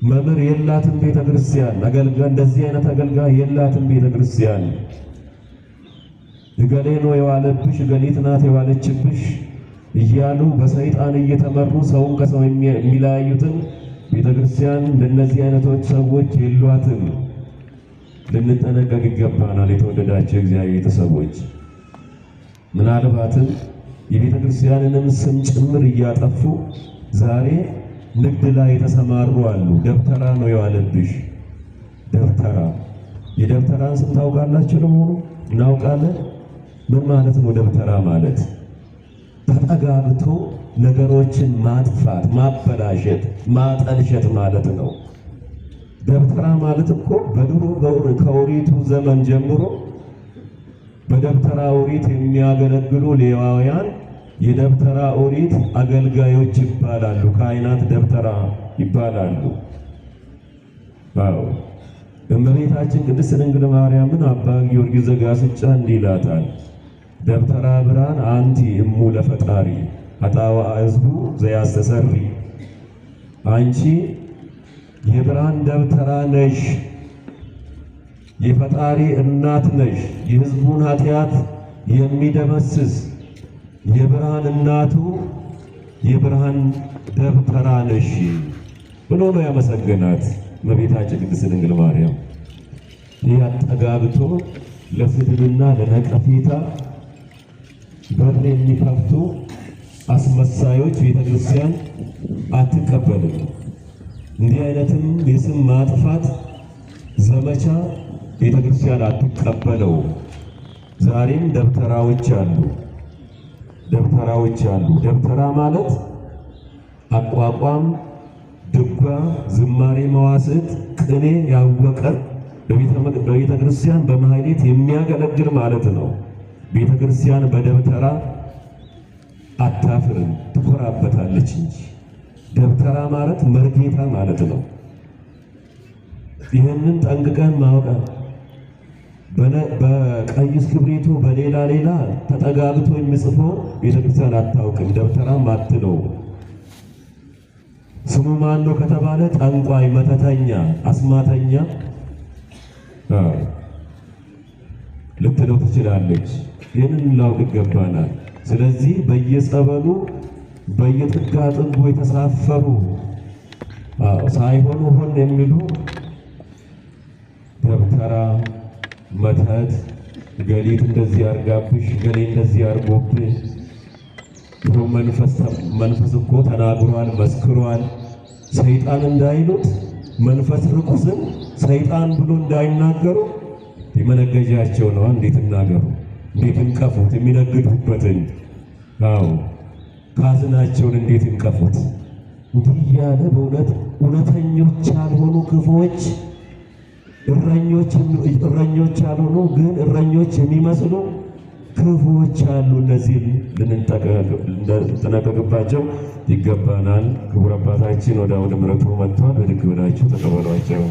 መምህር የላትም ቤተ ክርስቲያን። አገልጋይ እንደዚህ አይነት አገልጋይ የላትም ቤተ ክርስቲያን። እገሌ ነው የዋለብሽ፣ እገሊት ናት የዋለችብሽ እያሉ በሰይጣን እየተመሩ ሰውን ከሰው የሚለያዩትን ቤተ ክርስቲያን እንደነዚህ አይነቶች ሰዎች የሏትም። ልንጠነቀቅ ይገባናል። የተወደዳቸው እግዚአብሔር ቤተሰቦች ምናልባትም የቤተ ክርስቲያንንም ስም ጭምር እያጠፉ ዛሬ ንግድ ላይ የተሰማሩ አሉ። ደብተራ ነው የዋለብሽ። ደብተራ የደብተራን ስም ታውቃላችሁ? ለመሆኑ እናውቃለን? ምን ማለት ነው ደብተራ ማለት? ተጠጋግቶ ነገሮችን ማጥፋት፣ ማበላሸት፣ ማጠልሸት ማለት ነው። ደብተራ ማለት እኮ በድሮ ከኦሪቱ ዘመን ጀምሮ በደብተራ ኦሪት የሚያገለግሉ ሌዋውያን የደብተራ ኦሪት አገልጋዮች ይባላሉ። ካህናት ደብተራ ይባላሉ። አዎ እመቤታችን ቅድስት ድንግል ማርያምን አባ ጊዮርጊስ ዘጋስጫ እንዲህ ይላታል። ደብተራ ብርሃን አንቲ እሙ ለፈጣሪ አጣዋ ሕዝቡ ዘያስተሰሪ። አንቺ የብርሃን ደብተራ ነሽ፣ የፈጣሪ እናት ነሽ፣ የሕዝቡን ኃጢአት የሚደመስስ የብርሃን እናቱ የብርሃን ደብተራ ነሽ ብሎ ነው ያመሰገናት እመቤታችን ቅድስት ድንግል ማርያም። ይህ አጠጋግቶ ለስድብና ለነቀፌታ በር የሚከፍቱ አስመሳዮች ቤተክርስቲያን አትቀበልም። እንዲህ አይነትም የስም ማጥፋት ዘመቻ ቤተክርስቲያን አትቀበለው። ዛሬም ደብተራዎች አሉ። ደብተራ ማለት አቋቋም፣ ድጓ፣ ዝማሬ፣ መዋሥዕት፣ ቅኔ ያወቀ በቤተ ክርስቲያን በማህሌት የሚያገለግል ማለት ነው። ቤተ ክርስቲያን በደብተራ አታፍርም፣ ትኮራበታለች እንጂ። ደብተራ ማለት መርጌታ ማለት ነው። ይህንን ጠንቅቀን ማወቅ በቀይ እስክሪብቶ በሌላ ተጠጋግቶ የሚጽፈው ቤተ ክርስቲያን አታውቅም፣ ደብተራም አትለው። ስሙ ማን ነው ከተባለ ጠንቋይ፣ መተተኛ፣ አስማተኛ ልትለው ትችላለች። ይህንን ላውቅ ይገባናል። ስለዚህ በየጸበሉ በየጥጋ ጥጉ የተሳፈሩ ሳይሆኑ ሆን የሚሉ ደብተራ፣ መተት፣ ገሊት እንደዚህ አርጋብሽ፣ ገሌ እንደዚህ አርጎብሽ፣ ይኸው መንፈስ እኮ ተናግሯል፣ መስክሯል። ሰይጣን እንዳይሉት መንፈስ ርኩስን ሰይጣን ብሎ እንዳይናገሩ የመነገጃቸው ነው። እንዴት እናገሩ? እንዴት እንቀፉት? የሚነግዱበትን ካዝናቸውን እንዴት እንቀፉት? እንዲህ እያለ በእውነት እውነተኞች ያልሆኑ ክፉዎች፣ እረኞች ያልሆኑ ግን እረኞች የሚመስሉ ክፉዎች አሉ። እነዚህን ልንጠነቀቅባቸው ይገባናል። ክቡር አባታችን ወደ አውደ ምሕረቱ መጥቷል። በድግ ብላችሁ ተቀበሏቸው።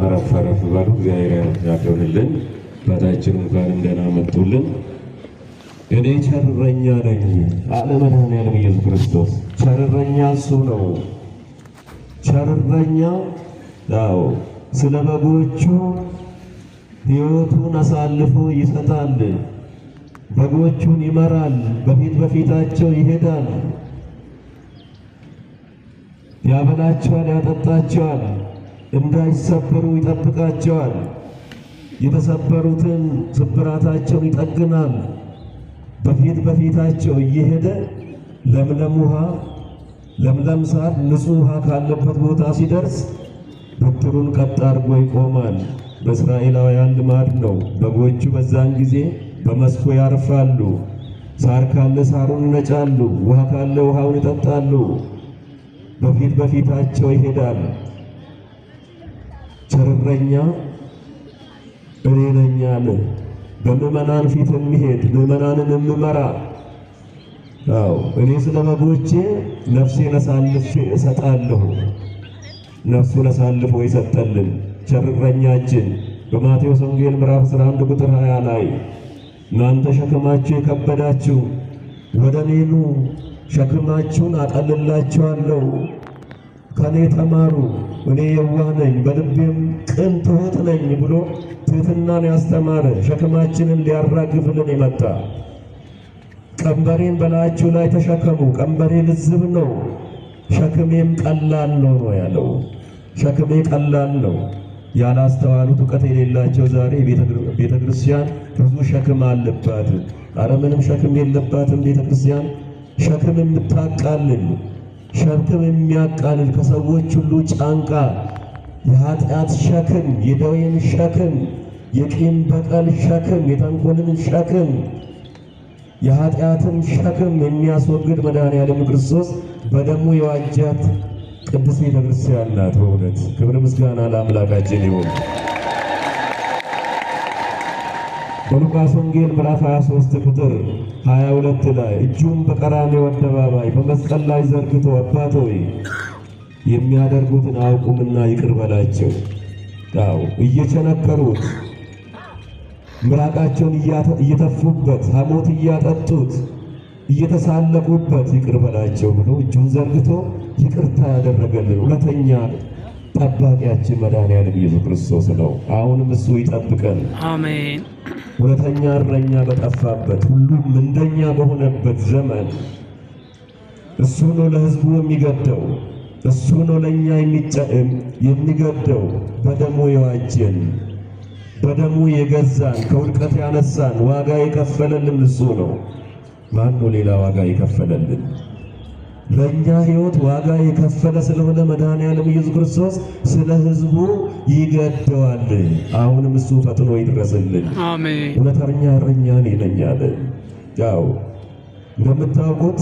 አረፍ ባሉ እግዚአብሔር ያደርልን። አባታችን እንኳን ደህና መጡልን። እኔ ቸርረኛ ነኝ አለ መድኃኔዓለም ኢየሱስ ክርስቶስ። ቸርረኛ እሱ ነው። ቸርረኛ ስለ በጎቹ ሕይወቱን አሳልፎ ይሰጣል። በጎቹን ይመራል፣ በፊታቸው ይሄዳል፣ ያበላቸዋል፣ ያጠጣቸዋል፣ እንዳይሰበሩ ይጠብቃቸዋል። የተሰበሩትን ስብራታቸውን ይጠግናል። በፊታቸው እየሄደ ለምለም ውሃ፣ ለምለም ሳር፣ ንጹህ ውሃ ካለበት ቦታ ሲደርስ በትሩን ቀጥ አድርጎ ይቆማል። በእስራኤላውያን ልማድ ነው። በጎቹ በዛን ጊዜ በመስኩ ያርፋሉ። ሳር ካለ ሳሩን ይነጫሉ፣ ውሃ ካለ ውሃውን ይጠጣሉ። በፊታቸው ይሄዳል። ቸርረኛ እኔ ነኝ አለ። በምዕመናን ፊት የሚሄድ ምዕመናንን የምመራ እኔ ስለ በጎቼ ነፍሴን አሳልፌ እሰጣለሁ። ነፍሱን አሳልፎ ይሰጠልን ቸርረኛችን በማቴዎስ ወንጌል ምዕራፍ 11 ቁጥር 20 ላይ እናንተ ሸክማችሁ የከበዳችሁ ወደ እኔ ኑ፣ ሸክማችሁን አቀልላችኋለሁ፣ ከኔ ተማሩ፣ እኔ የዋህ ነኝ በልቤም ቅን ትሑት ነኝ ብሎ ትሕትናን ያስተማረ ሸክማችንን ሊያራግፍልን የመጣ ቀንበሬን በላያችሁ ላይ ተሸከሙ፣ ቀንበሬ ልዝብ ነው ሸክሜም ቀላል ነው ነው ያለው። ሸክሜ ቀላል ነው። ያላስተዋሉት እውቀት የሌላቸው ዛሬ ቤተ ክርስቲያን ብዙ ሸክም አለባት። አረ ምንም ሸክም የለባትም ቤተ ክርስቲያን። ሸክም የምታቃልል፣ ሸክም የሚያቃልል፣ ከሰዎች ሁሉ ጫንቃ የኃጢአት ሸክም፣ የደዌን ሸክም፣ የቂም በቀል ሸክም፣ የተንኮልን ሸክም፣ የኃጢአትን ሸክም የሚያስወግድ መድኃኔዓለም ክርስቶስ በደሙ የዋጃት ቅድስት ቤተ ክርስቲያን ናት። በእውነት ክብር ምስጋና ለአምላካችን ይሁን። በሉቃስ ወንጌል ምዕራፍ 23 ቁጥር 22 ላይ እጁን በቀራንዮ አደባባይ በመስቀል ላይ ዘርግቶ አባት ሆይ የሚያደርጉትን አያውቁምና ይቅር በላቸው። እየቸነከሩት ምራቃቸውን እየተፉበት ሐሞት እያጠጡት እየተሳለቁበት ይቅር በላቸው ብሎ እጁን ዘርግቶ ይቅርታ ያደረገልን እውነተኛ ጠባቂያችን መድኃኔዓለም ኢየሱስ ክርስቶስ ነው። አሁንም እሱ ይጠብቀን። አሜን። እውነተኛ እረኛ በጠፋበት ሁሉም እንደኛ በሆነበት ዘመን እሱ ነው ለሕዝቡ የሚገደው፣ እሱ ነው ለእኛ የሚገደው። በደሙ የዋጀን፣ በደሙ የገዛን፣ ከውድቀት ያነሳን፣ ዋጋ የከፈለልን እሱ ነው። ማን ነው ሌላ ዋጋ የከፈለልን? ለእኛ ሕይወት ዋጋ የከፈለ ስለሆነ መድኃኔዓለም ኢየሱስ ክርስቶስ ስለ ሕዝቡ ይገደዋል። አሁንም እሱ ፈጥኖ ይድረስልን። አሜን። እውነተኛ እረኛ እኔ ነኝ አለ። ያው እንደምታውቁት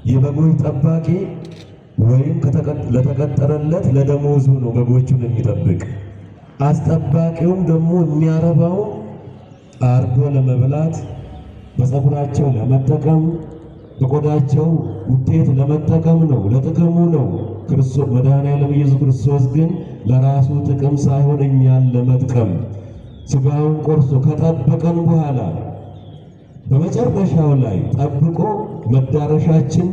የበጎች ጠባቂ ወይም ለተቀጠረለት ለደሞዙ ነው በጎቹን የሚጠብቅ። አስጠባቂውም ደግሞ የሚያረባው አርዶ ለመብላት፣ በፀጉራቸው ለመጠቀም፣ በቆዳቸው ውጤት ለመጠቀም ነው፣ ለጥቅሙ ነው። ክርስቶስ መድኃኔዓለም ኢየሱስ ክርስቶስ ግን ለራሱ ጥቅም ሳይሆን እኛን ለመጥቀም ሥጋውን ቆርሶ ከጠበቀን በኋላ በመጨረሻው ላይ ጠብቆ መዳረሻችን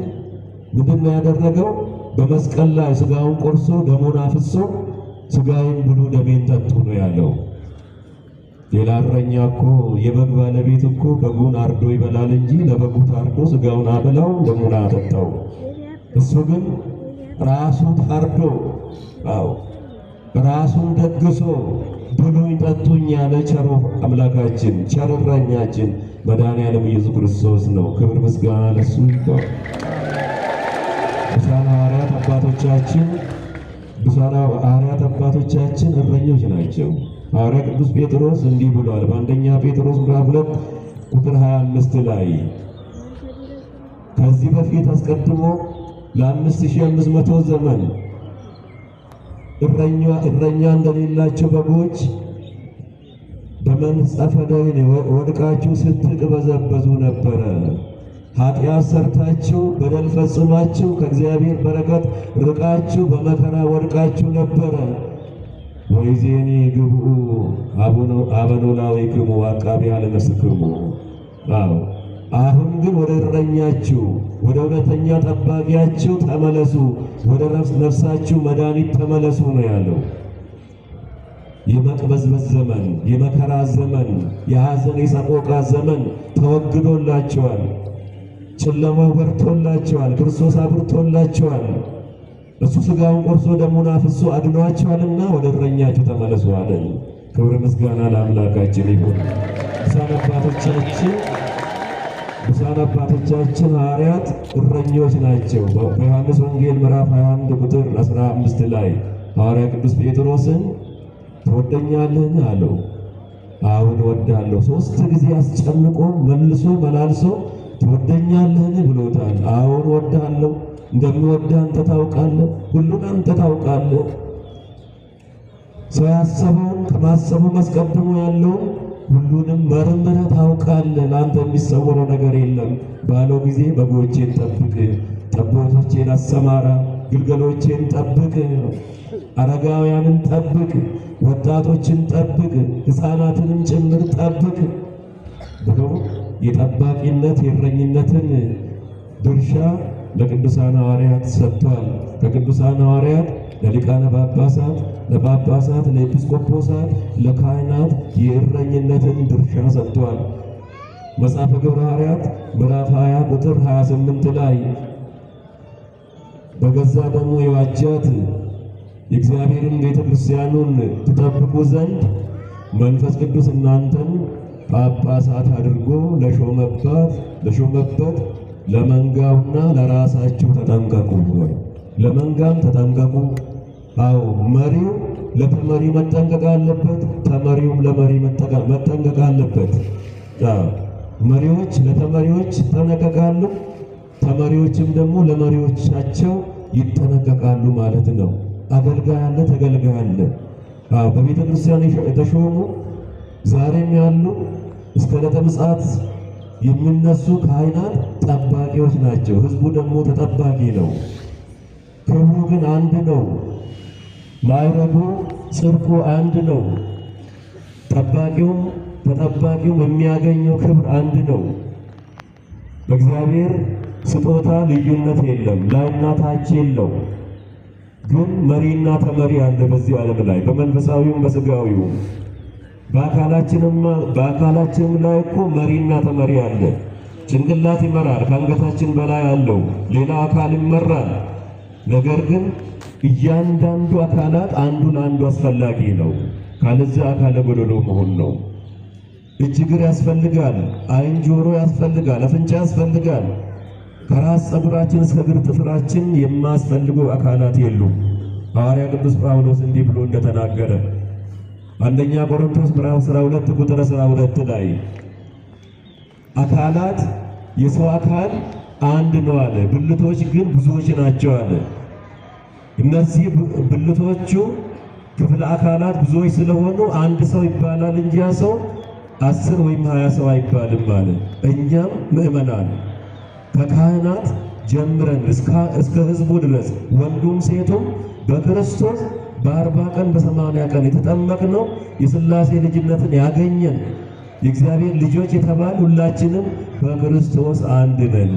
ምንድን ያደረገው? በመስቀል ላይ ሥጋውን ቆርሶ ደሙን አፍሶ ሥጋዬን ብሉ ደሜን ጠጡ ነው ያለው። ሌላ እረኛ እኮ የበግ ባለቤት እኮ በጉን አርዶ ይበላል እንጂ ለበጉ ታርዶ ሥጋውን አበላው ደሙን አጠጣው። እሱ ግን ራሱ ታርዶ ራሱን ደግሶ ብሉኝ ጠጡኝ ያለ ቸሮ አምላካችን ቸር እረኛችን መድኃኔዓለም ኢየሱስ ክርስቶስ ነው። ክብር ምስጋና ለእሱ ይሁን። ብፁዓን ሐዋርያት አባቶቻችን እረኞች ናቸው። ሐዋርያ ቅዱስ ጴጥሮስ እንዲህ ብሏል በአንደኛ ጴጥሮስ ምዕራፍ 2 ቁጥር 25 ላይ ከዚህ በፊት አስቀድሞ ለ5500 ዘመን እረኛ እንደሌላቸው በጎች በመንጸፈ ደዌ ወድቃችሁ ስትቅበዘበዙ ነበረ። ኃጢአት ሰርታችሁ በደል ፈጽማችሁ ከእግዚአብሔር በረከት ርቃችሁ በመከራ ወድቃችሁ ነበረ። ወይዜኒ ግብኡ አበኖላዊክሙ አቃቢያ ለነፍስክሙ። አሁን ግን ወደ እረኛችሁ ወደ እውነተኛ ጠባቂያችሁ ተመለሱ፣ ወደ ነፍሳችሁ መድኃኒት ተመለሱ ነው ያለው። የመቅበዝበዝ ዘመን፣ የመከራ ዘመን፣ የሐዘን የሰቆቃ ዘመን ተወግዶላቸዋል። ጨለማው በርቶላቸዋል። ክርስቶስ አብርቶላቸዋል። እሱ ሥጋውን ቆርሶ ደሙን አፍሶ አድኗቸዋልና ወደ እረኛችሁ ተመለሱ አለ። ክብር ምስጋና ለአምላካችን ይሁን። ብፁዓን አባቶቻችን ሐዋርያት እረኞች ናቸው። በዮሐንስ ወንጌል ምዕራፍ 21 ቁጥር 15 ላይ ሐዋርያ ቅዱስ ጴጥሮስን ትወደኛለህን አለው። አዎን እወድሃለሁ። 3 ጊዜ አስጨንቆ መልሶ መላልሶ ትወደኛለህን ብሎታል። አዎን እወድሃለሁ፣ እንደምወድህ አንተ ታውቃለህ፣ ሁሉን አንተ ታውቃለህ። ሰው ያሰበውን ከማሰቡ አስቀድሞ ያለውን ሁሉንም መርምረህ ታውቃለህ፣ ለአንተ የሚሰወረው ነገር የለም ባለው ጊዜ በጎቼን ጠብቅ፣ ጠቦቶቼን አሰማራ፣ ግልገሎቼን ጠብቅ፣ አረጋውያንን ጠብቅ፣ ወጣቶችን ጠብቅ፣ ሕፃናትንም ጭምር ጠብቅ ብሎ የጠባቂነት የእረኝነትን ድርሻ ለቅዱሳን ሐዋርያት ሰጥቷል። ከቅዱሳን ሐዋርያት ለሊቃነ ጳጳሳት፣ ለጳጳሳት፣ ለኤጲስቆጶሳት፣ ለካህናት የእረኝነትን ድርሻ ሰጥቷል። መጽሐፈ ግብረ ሐዋርያት ምዕራፍ 20 ቁጥር 28 ላይ በገዛ ደሙ የዋጃት የእግዚአብሔርን ቤተ ክርስቲያኑን ትጠብቁ ዘንድ መንፈስ ቅዱስ እናንተን ጳጳሳት አድርጎ ለሾመበት ለመንጋውና ለራሳችሁ ተጠንቀቁ። ለመንጋም ተጠንቀቁ። መሪው ለተመሪ መጠንቀቅ አለበት፣ ተመሪውም ለመሪ መጠንቀቅ አለበት። መሪዎች ለተመሪዎች ይጠነቀቃሉ፣ ተመሪዎችም ደግሞ ለመሪዎቻቸው ይጠነቀቃሉ ማለት ነው። አገልጋይ አለ፣ ተገልጋይ አለ። በቤተ ክርስቲያን የተሾሙ ዛሬም ያሉ እስከ ዕለተ ምጽአት የሚነሱ ካህናት ጠባቂዎች ናቸው። ህዝቡ ደግሞ ተጠባቂ ነው። ክብሩ ግን አንድ ነው። ማዕረጉ ጽድቁ አንድ ነው። ጠባቂውም ተጠባቂውም የሚያገኘው ክብር አንድ ነው። በእግዚአብሔር ስጦታ ልዩነት የለም፣ ላይና ታች የለው። ግን መሪና ተመሪ አለ በዚህ ዓለም ላይ በመንፈሳዊውም በስጋዊውም። በአካላችንም ላይ እኮ መሪና ተመሪ አለ። ጭንቅላት ይመራል፣ ከአንገታችን በላይ አለው። ሌላ አካል ይመራል። ነገር ግን እያንዳንዱ አካላት አንዱ ለአንዱ አስፈላጊ ነው። ካለዚያ አካለ ጎደሎ መሆን ነው። እጅ እግር ያስፈልጋል፣ ዓይን ጆሮ ያስፈልጋል፣ አፍንጫ ያስፈልጋል። ከራስ ፀጉራችን እስከ እግር ጥፍራችን የማያስፈልጉ አካላት የሉም። ሐዋርያ ቅዱስ ጳውሎስ እንዲህ ብሎ እንደተናገረ አንደኛ ቆሮንቶስ ምዕራፍ 12 ቁጥር 12 ላይ አካላት የሰው አካል አንድ ነው አለ፣ ብልቶች ግን ብዙዎች ናቸው አለ። እነዚህ ብልቶቹ ክፍለ አካላት ብዙዎች ስለሆኑ አንድ ሰው ይባላል እንጂ ያ ሰው 10 ወይም 20 ሰው አይባልም አለ። እኛም ምእመናን ከካህናት ጀምረን እስከ ሕዝቡ ድረስ ወንዱም ሴቱም በክርስቶስ በ40 ቀን በ80 ቀን የተጠመቅነው የሥላሴ ልጅነትን ያገኘን የእግዚአብሔር ልጆች የተባል ሁላችንም በክርስቶስ አንድ ነን።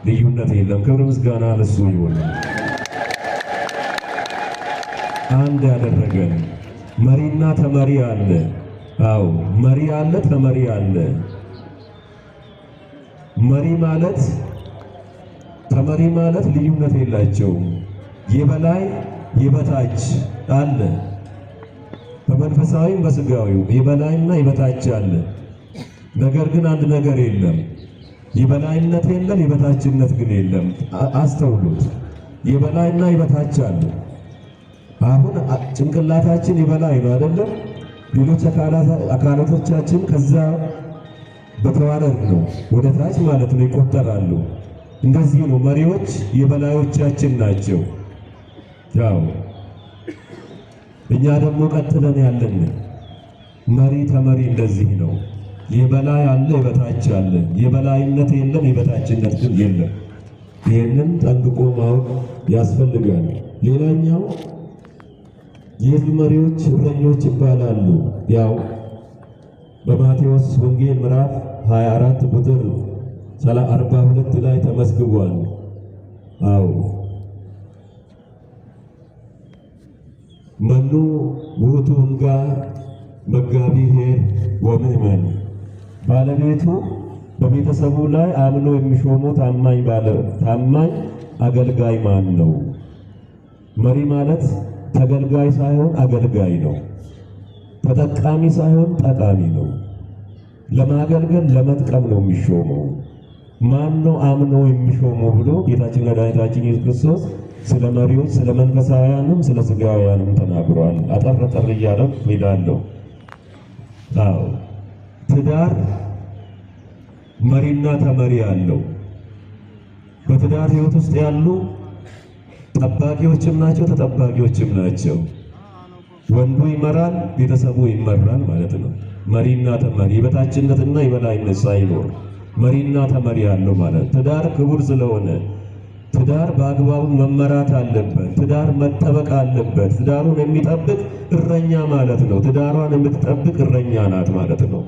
ልዩነት የለም። ክብር ምስጋና ለእሱ ይሁን። አንድ ያደረገን መሪና ተመሪ አለ። አዎ መሪ አለ፣ ተመሪ አለ። መሪ ማለት ተመሪ ማለት ልዩነት የላቸውም። የበላይ የበታች አለ። በመንፈሳዊም በስጋዊው የበላይና የበታች አለ። ነገር ግን አንድ ነገር የለም። የበላይነት የለም፣ የበታችነት ግን የለም። አስተውሉት። የበላይና የበታች አለ። አሁን ጭንቅላታችን የበላይ ነው አይደለም? ሌሎች አካላቶቻችን ከዛ በተዋረድ ነው ወደ ታች ማለት ነው ይቆጠራሉ። እንደዚህ ነው መሪዎች የበላዮቻችን ናቸው። ያው እኛ ደግሞ ቀጥለን ያለን መሪ ተመሪ እንደዚህ ነው። የበላይ አለ፣ የበታች አለ። የበላይነት የለም፣ የበታችነት ግን የለም። ይህንን ጠንቅቆ ማወቅ ያስፈልጋል። ሌላኛው የሕዝብ መሪዎች እረኞች ይባላሉ። ያው በማቴዎስ ወንጌል ምዕራፍ 24 ቁጥር 42 ላይ ተመዝግቧል። አዎ መኑ ውእቱ እንጋ መጋቢ ኄር ወምእመን፣ ባለቤቱ በቤተሰቡ ላይ አምኖ የሚሾመው ታማኝ አገልጋይ ማን ነው? መሪ ማለት ተገልጋይ ሳይሆን አገልጋይ ነው። ተጠቃሚ ሳይሆን ጠቃሚ ነው። ለማገልገል ለመጥቀም ነው የሚሾመው። ማን ነው አምኖ የሚሾመው ብሎ ጌታችን መድኃኒታችን ኢየሱስ ክርስቶስ ስለ መሪዎች ስለ መንፈሳውያንም ስለ ሥጋውያንም ተናግሯል። አጠር እያለሁ ሄዳለሁ። አዎ ትዳር መሪና ተመሪ አለው። በትዳር ሕይወት ውስጥ ያሉ ጠባቂዎችም ናቸው፣ ተጠባቂዎችም ናቸው። ወንዱ ይመራል፣ ቤተሰቡ ይመራል ማለት ነው። መሪና ተመሪ፣ የበታችነትና የበላይነት ሳይኖር መሪና ተመሪ አለው ማለት። ትዳር ክቡር ስለሆነ ትዳር በአግባቡ መመራት አለበት። ትዳር መጠበቅ አለበት። ትዳሩን የሚጠብቅ እረኛ ማለት ነው። ትዳሯን የምትጠብቅ እረኛ ናት ማለት ነው።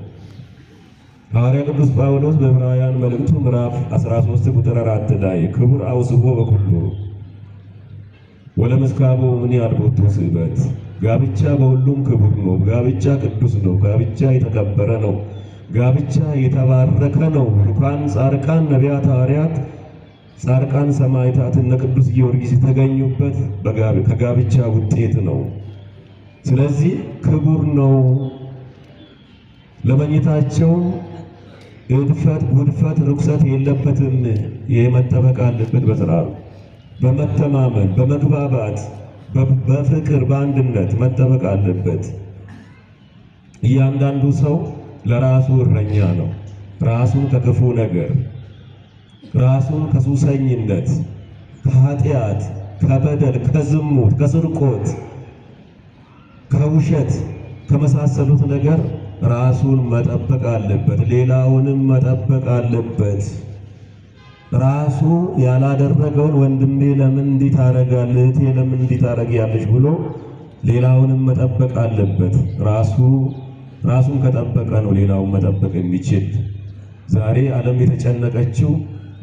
ሐዋርያ ቅዱስ ጳውሎስ በዕብራውያን መልእክቱ ምዕራፍ 13 ቁጥር 4 ላይ ክቡር አውስቦ በኩሉ ወለመስካቦ ምን ያልቦቱ ስበት፣ ጋብቻ በሁሉም ክቡር ነው። ጋብቻ ቅዱስ ነው። ጋብቻ የተከበረ ነው። ጋብቻ የተባረከ ነው። ሩካን ጻድቃን፣ ነቢያት፣ ሐዋርያት፣ ጻድቃን፣ ሰማዕታት እነ ቅዱስ ጊዮርጊስ የተገኙበት ከጋብቻ ውጤት ነው። ስለዚህ ክቡር ነው። ለመኝታቸው እድፈት፣ ጉድፈት፣ ርኩሰት የለበትም። ይሄ መጠበቅ አለበት። በስርዓቱ በመተማመን በመግባባት በፍቅር በአንድነት መጠበቅ አለበት። እያንዳንዱ ሰው ለራሱ እረኛ ነው። ራሱን ከክፉ ነገር፣ ራሱን ከሱሰኝነት፣ ከኃጢአት፣ ከበደል፣ ከዝሙት፣ ከስርቆት፣ ከውሸት ከመሳሰሉት ነገር ራሱን መጠበቅ አለበት። ሌላውንም መጠበቅ አለበት። ራሱ ያላደረገውን ወንድሜ ለምን እንዲህ ታደርጋለህ፣ እህቴ ለምን እንዲህ ታደርጊያለሽ ብሎ ሌላውንም መጠበቅ አለበት። ራሱን ከጠበቀ ነው ሌላውን መጠበቅ የሚችል። ዛሬ ዓለም የተጨነቀችው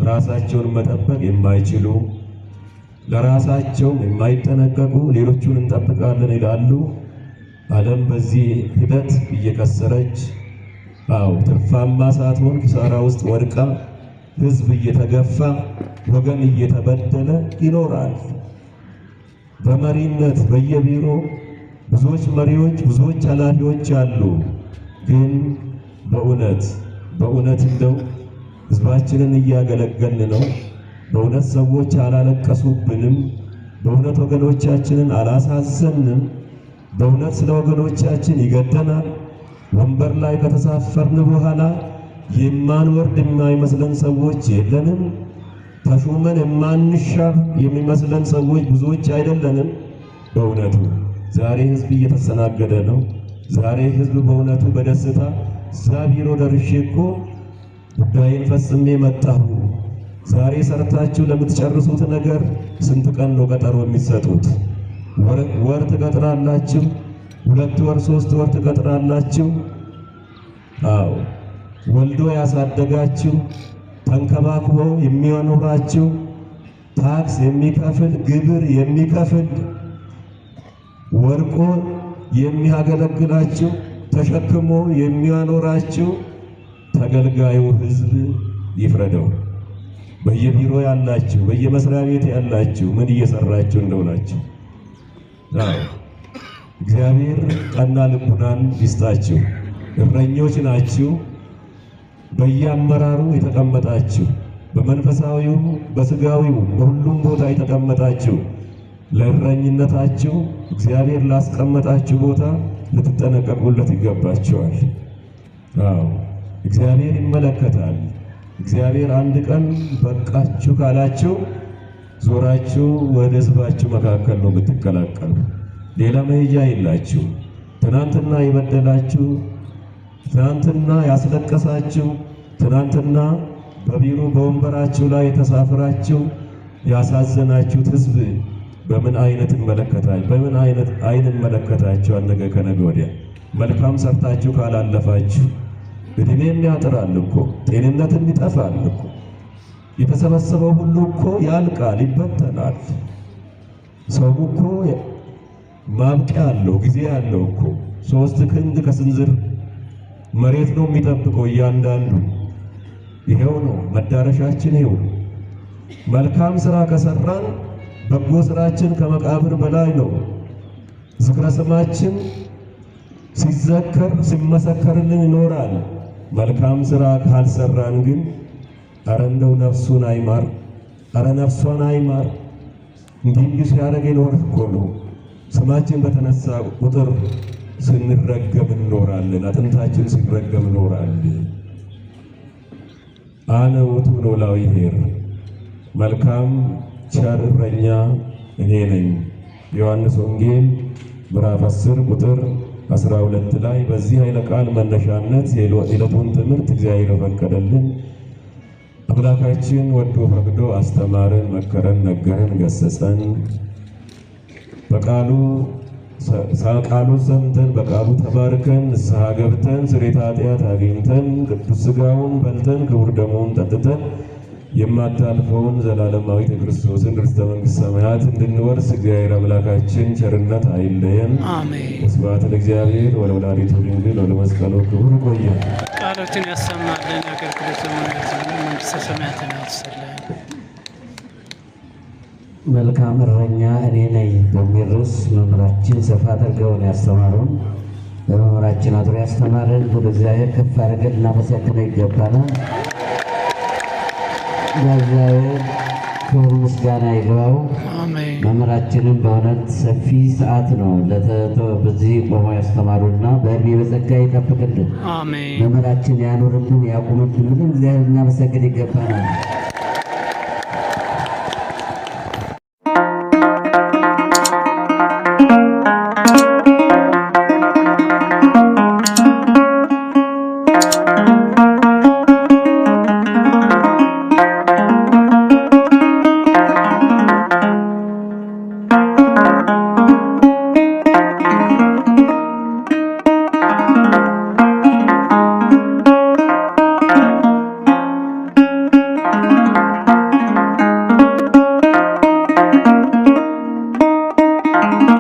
ራሳቸውን መጠበቅ የማይችሉ ለራሳቸው የማይጠነቀቁ ሌሎቹን እንጠብቃለን ይላሉ። ዓለም በዚህ ሂደት እየከሰረች ትርፋማ ሳትሆን ኪሳራ ውስጥ ወድቃ ሕዝብ እየተገፋ ወገን እየተበደለ ይኖራል። በመሪነት በየቢሮ ብዙዎች መሪዎች፣ ብዙዎች ኃላፊዎች አሉ። ግን በእውነት እንደው ሕዝባችንን እያገለገልን ነው? በእውነት ሰዎች አላለቀሱብንም? በእውነት ወገኖቻችንን አላሳዘንም? በእውነት ስለ ወገኖቻችን ይገደናል? ወንበር ላይ ከተሳፈርን በኋላ የማንወርድ የማይመስለን ሰዎች የለንም? ተሹመን የማንሻር የሚመስለን ሰዎች ብዙዎች አይደለንም? በእውነቱ ዛሬ ሕዝብ እየተስተናገደ ነው። ዛሬ ሕዝብ በእውነቱ በደስታ እዛ ቢሮ ደርሼ እኮ ጉዳይን ፈጽሜ መጣሁ። ዛሬ ሰርታችሁ ለምትጨርሱት ነገር ስንት ቀን ነው ቀጠሮ የሚሰጡት? ወር ትቀጥራላችሁ፣ 2 ወር 3 ወር ትቀጥራላችሁ። ወልዶ ያሳደጋችሁ፣ ተንከባክቦ የሚያኖራችሁ፣ ታክስ የሚከፍል ግብር የሚከፍል ወርቆ የሚያገለግላችሁ፣ ተሸክሞ የሚያኖራችሁ ተገልጋዩ ሕዝብ ይፍረደው። በየቢሮ ያላችሁ፣ በየመስሪያ ቤት ያላችሁ ምን እየሰራችሁ እንደሆናችሁ እግዚአብሔር ቀና ልቡናን ይስጣችሁ። እረኞች ናችሁ። በየአመራሩ የተቀመጣችሁ፣ በመንፈሳዊው በስጋዊው በሁሉም ቦታ የተቀመጣችሁ ለእረኝነታችሁ እግዚአብሔር ላስቀመጣችሁ ቦታ ልትጠነቀቁለት ይገባችኋል። እግዚአብሔር ይመለከታል። እግዚአብሔር አንድ ቀን በቃችሁ ካላችሁ ዞራችሁ ወደ ሕዝባችሁ መካከል ነው የምትቀላቀሉ። ሌላ መሄጃ የላችሁ። ትናንትና የበደላችሁ፣ ትናንትና ያስለቀሳችሁ፣ ትናንትና በቢሮ በወንበራችሁ ላይ ተሳፍራችሁ ያሳዘናችሁት ሕዝብ በምን አይነት መለከታችኋል? ነገ ከነገ ወዲያ መልካም ሰርታችሁ ካላለፋችሁ እድሜም ያጥራል እኮ፣ ጤንነትም ይጠፋል እኮ፣ የተሰበሰበው ሁሉ እኮ ያልቃል፣ ይበተናል። ሰው እኮ ማብቂያ አለው፣ ጊዜ አለው እኮ። 3 ክንድ ከስንዝር መሬት ነው የሚጠብቀው እያንዳንዱ። ይሄው ነው መዳረሻችን፣ ይሄው ነው። መልካም ስራ ከሰራን በጎ ስራችን ከመቃብር በላይ ነው። ዝክረ ስማችን ሲዘከር ሲመሰከርልን ይኖራል። መልካም ስራ ካልሰራን ግን አረ እንደው ነፍሱን አይማር፣ አረ ነፍሷን አይማር። እንዲህ ሲያደርግ ይኖር እኮ ነው። ስማችን በተነሳ ቁጥር ስንረገም እንኖራለን። አጥንታችን ሲረገም እንኖራለን። አነ ውእቱ ኖላዊ ኄር፣ መልካም ቸር እረኛ እኔ ነኝ። ዮሐንስ ወንጌል ምዕራፍ 10 ቁጥር 12 ላይ በዚህ ኃይለ ቃል መነሻነት የዕለቱን ትምህርት እግዚአብሔር ፈቀደልን። አምላካችን ወዶ ፈቅዶ አስተማረን፣ መከረን፣ ነገረን፣ ገሰጸን። ቃሉን ሰምተን በቃሉ ተባርከን ንስሐ ገብተን ስርየተ ኃጢአት አግኝተን ቅዱስ ሥጋውን በልተን ክቡር ደሙን ጠጥተን የማታልፈውን ዘላለማዊት የክርስቶስን ርስተ መንግሥተ ሰማያት እንድንወርስ እግዚአብሔር አምላካችን ቸርነት አይለየን። አሜን። ወስብሐት ለእግዚአብሔር ወለወላዲቱ ድንግል ወለመስቀሉ ክቡር። ቆየ ቃሎትን ያሰማልን፣ አገልግሎትን መንግሥተ ሰማያትን ያወርስልን። መልካም እረኛ እኔ ነኝ በሚል ርዕስ መምህራችን ሰፋ አድርገውን ያስተማሩን፣ በመምህራችን አድሮ ያስተማረን ወደ እግዚአብሔር ከፍ አድርገን እናመሰግነው ይገባናል። ለእግዚአብሔር ክብር ምስጋና ይግባው። አሜን። መምህራችንም በእውነት ሰፊ ሰዓት ነው በዚህ ቆመው ያስተማሩና በእድሜ በጸጋ ይጠብቅልን። አሜን። መምህራችን ያኑርልን፣ ያቁምልን። ምንም እግዚአብሔር እናመሰግን ይገባናል።